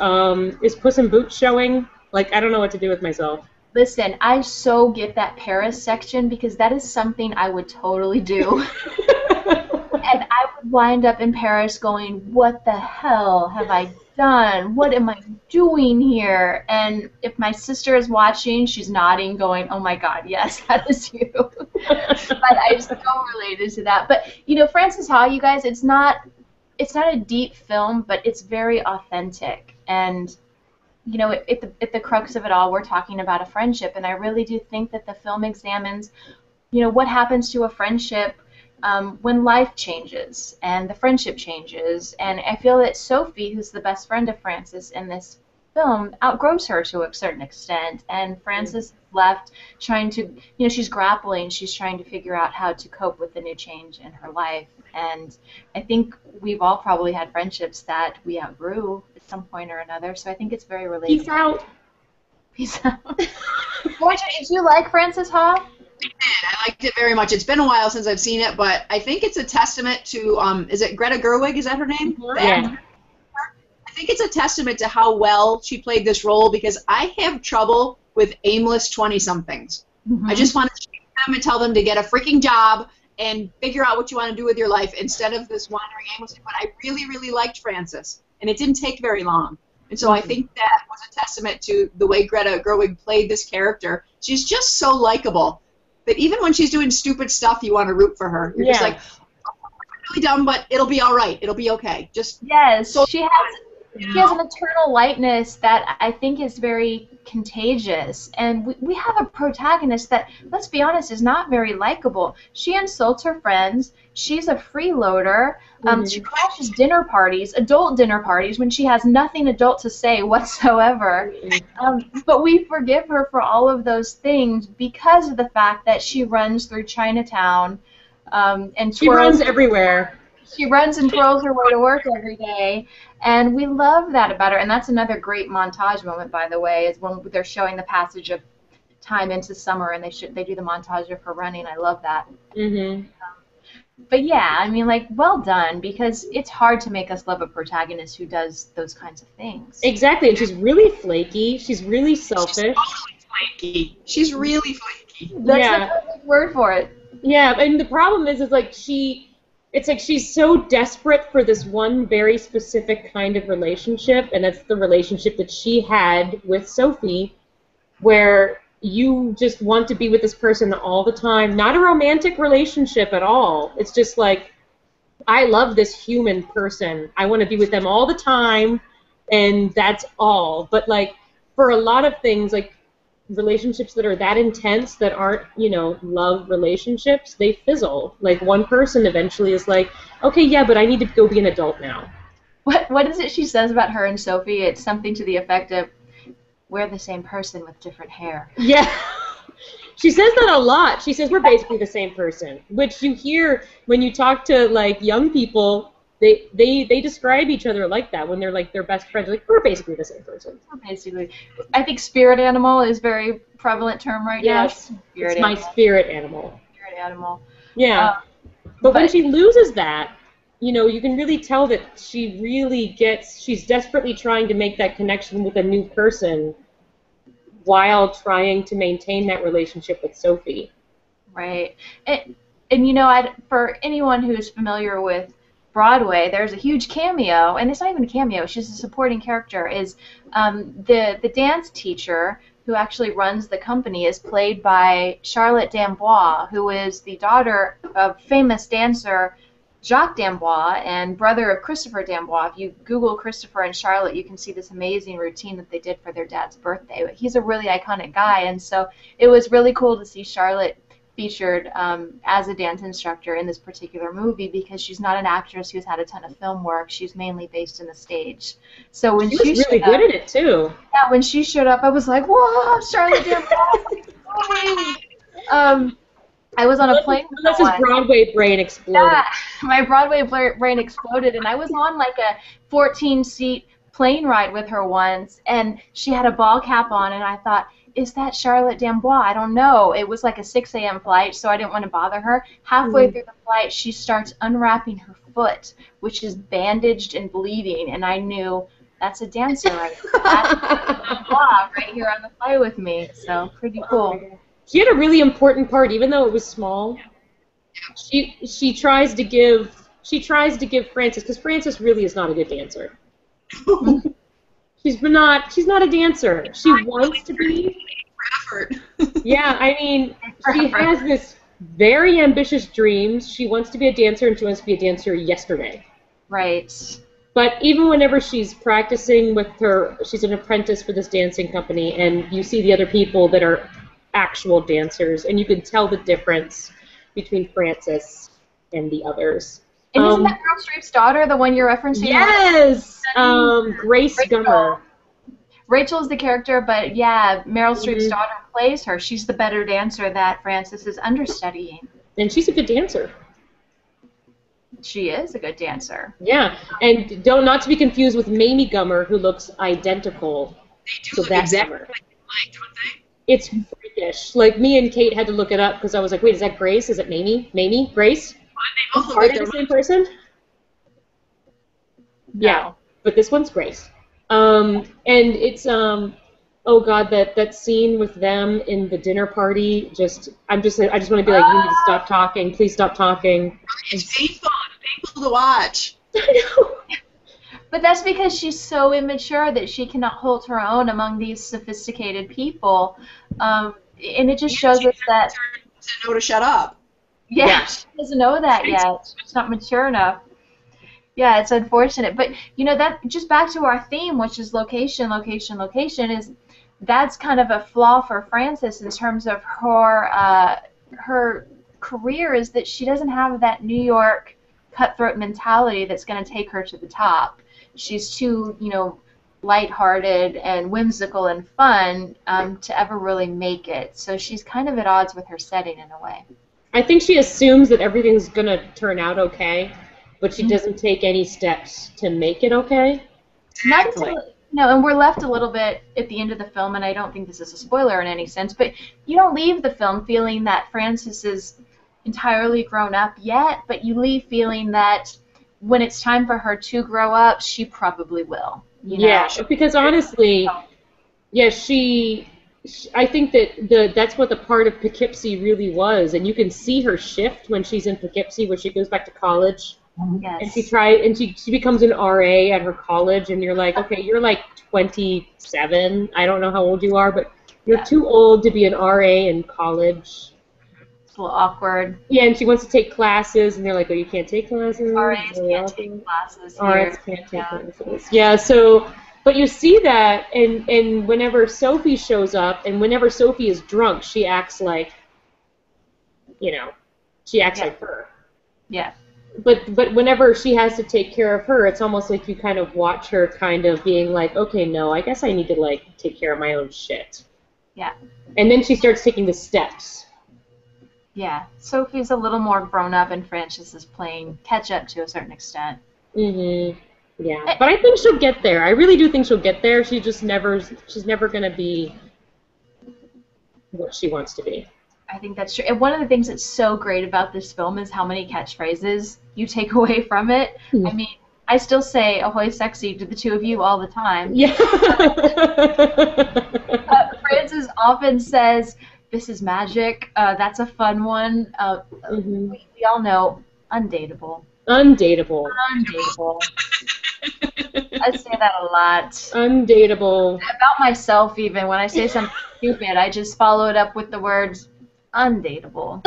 Is Puss in Boots showing? Like, I don't know what to do with myself. Listen, I so get that Paris section because that is something I would totally do. And I would wind up in Paris going, what the hell have I done? What am I doing here? And if my sister is watching, she's nodding, going, oh my God, yes, that is you. But I so related to that. But, Frances Ha, you guys, it's not a deep film, but it's very authentic. And, at the crux of it all, we're talking about a friendship. And I really do think that the film examines, what happens to a friendship when life changes and the friendship changes. And I feel that Sophie, who's the best friend of Frances in this film, outgrows her to a certain extent. And Frances is left trying to, she's grappling, she's trying to figure out how to cope with the new change in her life. And I think we've all probably had friendships that we outgrew at some point or another. So I think it's very relatable. Peace out. Peace out. Did you like Frances Ha? I did. I liked it very much. It's been a while since I've seen it, but I think it's a testament to, is it Greta Gerwig? Is that her name? Yeah. I think it's a testament to how well she played this role, because I have trouble with aimless 20-somethings. Mm-hmm. I just want to shake them and tell them to get a freaking job and figure out what you want to do with your life instead of this wandering aimlessly. But I really, really liked Frances, and it didn't take very long. And so I think that was a testament to the way Greta Gerwig played this character. She's just so likable that even when she's doing stupid stuff, you want to root for her. You're just like, oh, really dumb, but it'll be all right. It'll be okay. Yes, so she has an eternal lightness that I think is very contagious. And we have a protagonist that, let's be honest, is not very likable. She insults her friends. She's a freeloader. She crashes dinner parties, adult dinner parties, when she has nothing adult to say whatsoever. But we forgive her for all of those things because of the fact that she runs through Chinatown and she runs everywhere. She runs and twirls her way to work every day, and we love that about her. And that's another great montage moment, by the way, is when they're showing the passage of time into summer, and they do the montage of her running. I love that. Mm-hmm. But yeah, I mean, like, well done, because it's hard to make us love a protagonist who does those kinds of things. Exactly, and she's really flaky. She's really selfish. She's totally flaky. She's really flaky. That's the perfect word for it. Yeah, and the problem is like it's like she's so desperate for this one very specific kind of relationship, and that's the relationship that she had with Sophie, where you just want to be with this person all the time. Not a romantic relationship at all. It's just like, I love this human person. I want to be with them all the time, and that's all. But like for a lot of things, like relationships that are that intense that aren't, love relationships, they fizzle. Like one person eventually is like, okay, yeah, but I need to go be an adult now. What is it she says about her and Sophie? It's something to the effect of, we're the same person with different hair. Yeah. She says that a lot. She says we're basically the same person, which you hear when you talk to like young people. They describe each other like that when they're like their best friends. Like we're basically the same person. Basically, I think spirit animal is a very prevalent term right now. Yes, it's my spirit animal. Spirit animal. Yeah, but when she loses that, you can really tell that she's desperately trying to make that connection with a new person while trying to maintain that relationship with Sophie. Right. And for anyone who's familiar with Broadway, there's a huge cameo, and it's not even a cameo, she's a supporting character, is the dance teacher who actually runs the company is played by Charlotte Dambois, who is the daughter of famous dancer Jacques Dambois and brother of Christopher Dambois. If you Google Christopher and Charlotte, you can see this amazing routine that they did for their dad's birthday. But he's a really iconic guy, and so it was really cool to see Charlotte featured as a dance instructor in this particular movie because she's not an actress who's had a ton of film work. She's mainly based in the stage. So when she was really good at it too. Yeah, when she showed up, I was like, "Whoa, Charlotte Dambois!" I was on a plane. Unless his Broadway brain exploded. Yeah, my Broadway brain exploded, and I was on like a 14-seat plane ride with her once, and she had a ball cap on, and I thought, is that Charlotte Dambois? I don't know. It was like a 6 a.m. flight, so I didn't want to bother her. Halfway through the flight, she starts unwrapping her foot, which is bandaged and bleeding, and I knew that's a dancer right there. That's Dambois right here on the flight with me, so pretty cool. She had a really important part, even though it was small. She tries to give Frances, because Frances really is not a good dancer. She's not a dancer. She wants to be. Yeah, I mean, she has this very ambitious dreams. She wants to be a dancer, and she wants to be a dancer yesterday. Right. But even whenever she's practicing with she's an apprentice for this dancing company, and you see the other people that are actual dancers, and you can tell the difference between Frances and the others. And isn't that Meryl Streep's daughter the one you're referencing? Yes! Grace Gummer. Rachel's the character, but yeah, Meryl Streep's daughter plays her. She's the better dancer that Frances is understudying. And she's a good dancer. She is a good dancer. Yeah, and not to be confused with Mamie Gummer, who looks identical to that exactly Gummer. don't they? It's freakish. Like, me and Kate had to look it up because I was like, wait, is that Grace? Is it Mamie? Mamie? Grace? Are they the same person? No. Yeah, but this one's Grace. And it's oh god, that scene with them in the dinner party. I just want to be like, you need to stop talking. Please stop talking. It's painful. It's painful to watch. I know. But that's because she's so immature that she cannot hold her own among these sophisticated people, and it just shows us that. Doesn't know to shut up. Yeah, she doesn't know that yet. She's not mature enough. Yeah, it's unfortunate. But, that just back to our theme, which is location, location, location, that's kind of a flaw for Frances in terms of her career, is that she doesn't have that New York cutthroat mentality that's going to take her to the top. She's too, lighthearted and whimsical and fun to ever really make it. So she's kind of at odds with her setting in a way. I think she assumes that everything's going to turn out okay, but she doesn't take any steps to make it okay. Exactly. And we're left a little bit at the end of the film, and I don't think this is a spoiler in any sense, but you don't leave the film feeling that Frances is entirely grown up yet, but you leave feeling that when it's time for her to grow up, she probably will. Yeah, because honestly, I think that that's what the part of Poughkeepsie really was, and you can see her shift when she's in Poughkeepsie, where she goes back to college, yes. and she becomes an RA at her college, and you're like, okay, you're like 27. I don't know how old you are, but you're too old to be an RA in college. It's a little awkward. Yeah, and she wants to take classes, and they're like, oh, you can't take classes. RAs can't take classes. RAs can't take classes. Yeah, so But you see that, and whenever Sophie shows up, and whenever Sophie is drunk, she acts like, she acts like her. Yeah. But whenever she has to take care of her, it's almost like you kind of watch her kind of being like, okay, no, I guess I need to, like, take care of my own shit. Yeah. And then she starts taking the steps. Yeah. Sophie's a little more grown up, and Frances is playing catch up to a certain extent. Mm-hmm. Yeah. But I think she'll get there. I really do think she'll get there. She's never going to be what she wants to be. I think that's true. And one of the things that's so great about this film is how many catchphrases you take away from it. Mm. I mean, I still say "ahoy sexy" to the two of you all the time. Yeah. Frances often says, "This is magic." That's a fun one. We all know undateable. Undateable. Undateable. I say that a lot. Undateable. About myself, even when I say something stupid, I just follow it up with the words undateable.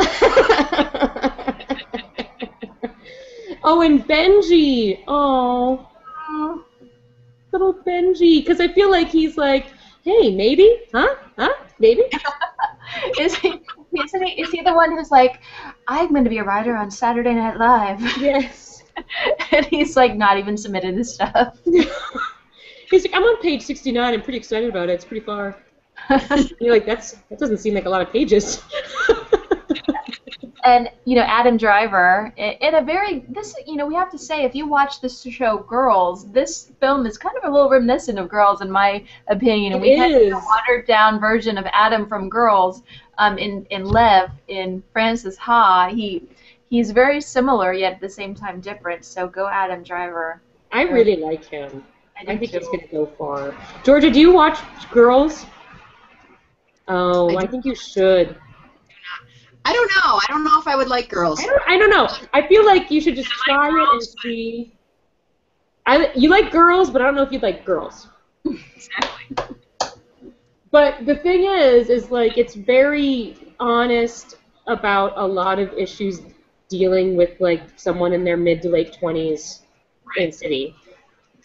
Oh, and Benji. Oh, little Benji. Because I feel like he's like, hey, maybe? Huh? Maybe? Is he the one who's like, I'm going to be a writer on Saturday Night Live? Yes. And he's like not even submitted his stuff. He's like, I'm on page 69. I'm pretty excited about it. It's pretty far. You're like, that doesn't seem like a lot of pages. And Adam Driver, in a very we have to say, if you watch this show Girls, this film is kind of a little reminiscent of Girls in my opinion. And we had a watered down version of Adam from Girls in Lev, in Frances Ha. He's very similar yet at the same time different. So go Adam Driver. I really like him. I think too. he's going to go far. Georgia, do you watch Girls? Oh, I think you should. I don't know. I don't know if I would like Girls. I don't know. I feel like you should just try it and see. You like Girls, but I don't know if you'd like Girls. Exactly. But the thing is like it's very honest about a lot of issues dealing with like someone in their mid to late 20s in city.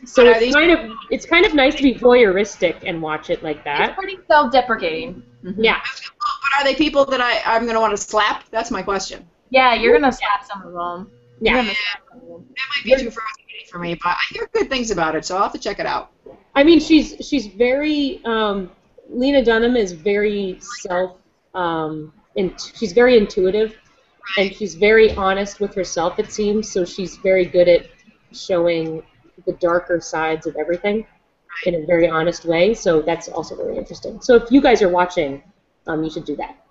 So it's kind of nice to be voyeuristic and watch it like that. It's pretty self-deprecating. Mm-hmm. Yeah. But are they people that I'm going to want to slap? That's my question. Yeah, you're going to slap some of them. Yeah. That might be too frustrating for me, but I hear good things about it, so I'll have to check it out. I mean, she's very Lena Dunham is very she's very intuitive, and she's very honest with herself. It seems so. She's very good at showing the darker sides of everything in a very honest way. So that's also very interesting. So if you guys are watching, you should do that.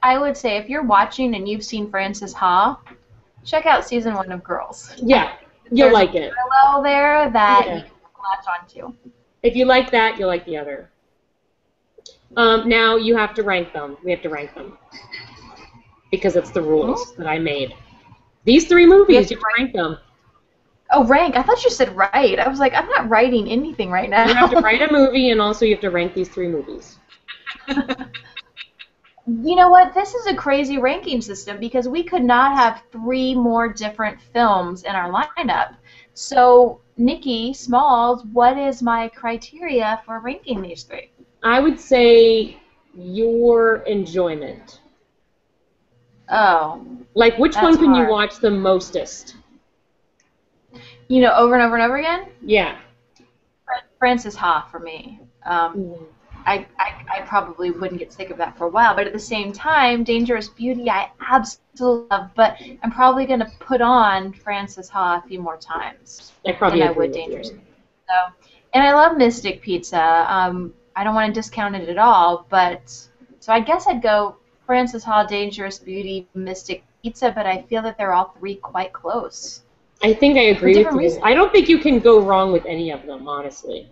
I would say if you're watching and you've seen Frances Ha, check out season 1 of Girls. Yeah, you'll like it. There's a parallel there that you can latch onto. If you like that, you'll like the other. Now you have to rank them. We have to rank them because it's the rules that I made. These 3 movies, you have to rank them. Oh, rank. I thought you said write. I was like, I'm not writing anything right now. You have to write a movie, and also you have to rank these 3 movies. You know what? This is a crazy ranking system because we could not have 3 more different films in our lineup. So, Nikki Smalls, what is my criteria for ranking these 3? I would say your enjoyment. Oh. Like, which one can you watch the mostest? Over and over and over again? Yeah. Frances Ha for me. I probably wouldn't get sick of that for a while, but at the same time, Dangerous Beauty I absolutely love, but I'm probably going to put on Frances Ha a few more times than I would Dangerous Beauty. And I love Mystic Pizza. I don't want to discount it at all, but so I guess I'd go Frances Ha, Dangerous Beauty, Mystic Pizza, but I feel that they're all 3 quite close. I think I agree with you. I don't think you can go wrong with any of them, honestly.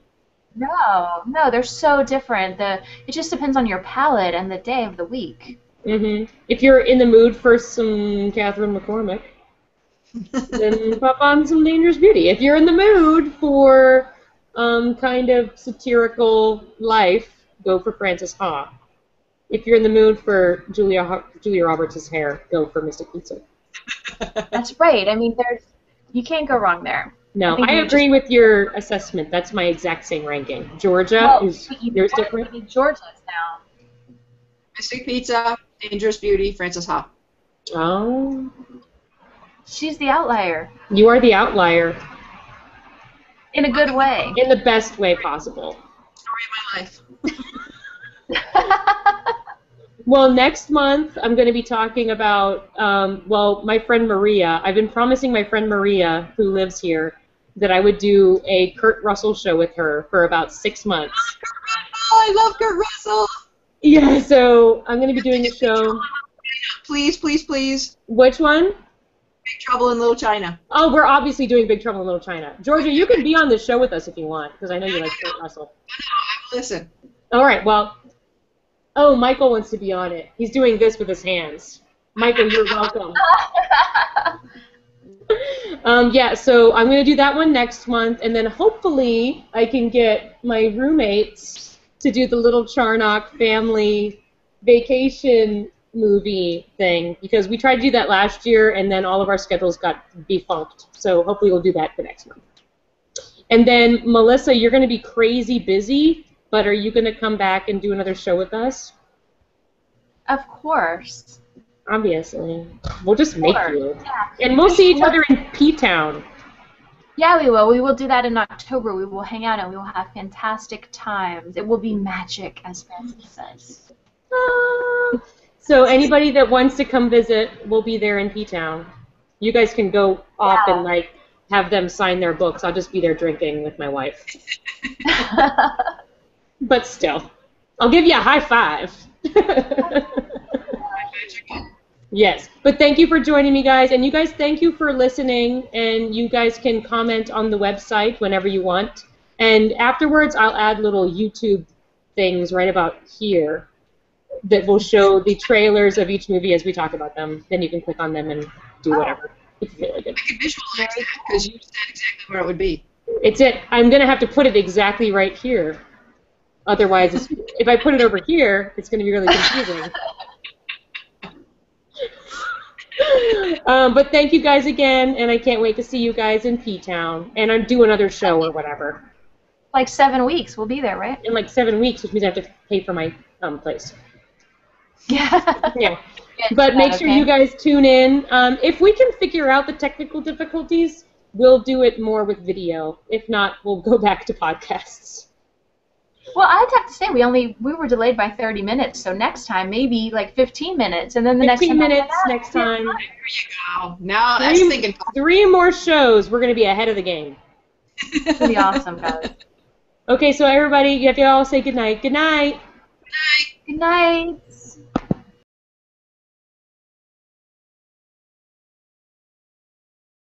No, they're so different. It just depends on your palate and the day of the week. Mm-hmm. If you're in the mood for some Catherine McCormick, then pop on some Dangerous Beauty. If you're in the mood for kind of satirical life, go for Frances Ha. If you're in the mood for Julia Roberts' hair, go for Mystic Pizza. That's right. I mean, you can't go wrong there. No, I agree with your assessment. That's my exact same ranking. Georgia is yours different? Georgia's now. Mystic Pizza, Dangerous Beauty, Frances Ha. Oh. She's the outlier. You are the outlier. In a good way. In the best way possible. Story of my life. Well, next month I'm going to be talking about, my friend Maria. I've been promising my friend Maria, who lives here, that I would do a Kurt Russell show with her for about 6 months. Oh, I love Kurt Russell. Yeah, so I'm going to be doing a show. Please, please, please. Which one? Big Trouble in Little China. Oh, we're obviously doing Big Trouble in Little China. Georgia, you can be on the show with us if you want, because I know you like Kurt Russell. No, listen. All right, well. Oh, Michael wants to be on it. He's doing this with his hands. Michael, you're welcome. Yeah, so I'm going to do that one next month, and then hopefully I can get my roommates to do the Little Charnock family vacation movie thing, because we tried to do that last year, and then all of our schedules got defunct. So hopefully we'll do that for next month. And then, Melissa, you're going to be crazy busy, but are you going to come back and do another show with us? Of course. Obviously. We'll just make you. Yeah. And we'll see each other in P-Town. Yeah, we will. We will do that in October. We will hang out and we will have fantastic times. It will be magic, as Frances says. So anybody that wants to come visit will be there in P-Town. You guys can go off and, like, have them sign their books. I'll just be there drinking with my wife. But still. I'll give you a high five. Yes. But thank you for joining me, guys. And you guys, thank you for listening. And you guys can comment on the website whenever you want. And afterwards, I'll add little YouTube things right about here that will show the trailers of each movie as we talk about them. Then you can click on them and do whatever. It's really good. I can visualize that because you said exactly where it would be. It's it. I'm going to have to put it exactly right here. Otherwise, if I put it over here, it's going to be really confusing. But thank you guys again, and I can't wait to see you guys in P-Town. And I'll do another show or whatever. Like 7 weeks. We'll be there, right? In like 7 weeks, which means I have to pay for my place. Yeah. Yeah. But make sure you guys tune in. If we can figure out the technical difficulties, we'll do it more with video. If not, we'll go back to podcasts. Well, I'd have to say we were delayed by 30 minutes, so next time maybe like 15 minutes, and then the next time. 15 minutes next time. There you go. Now I was thinking 3 more shows. We're gonna be ahead of the game. It's gonna be awesome, guys. Okay, so everybody, you have to all say good night. Good night. Good night. Good night.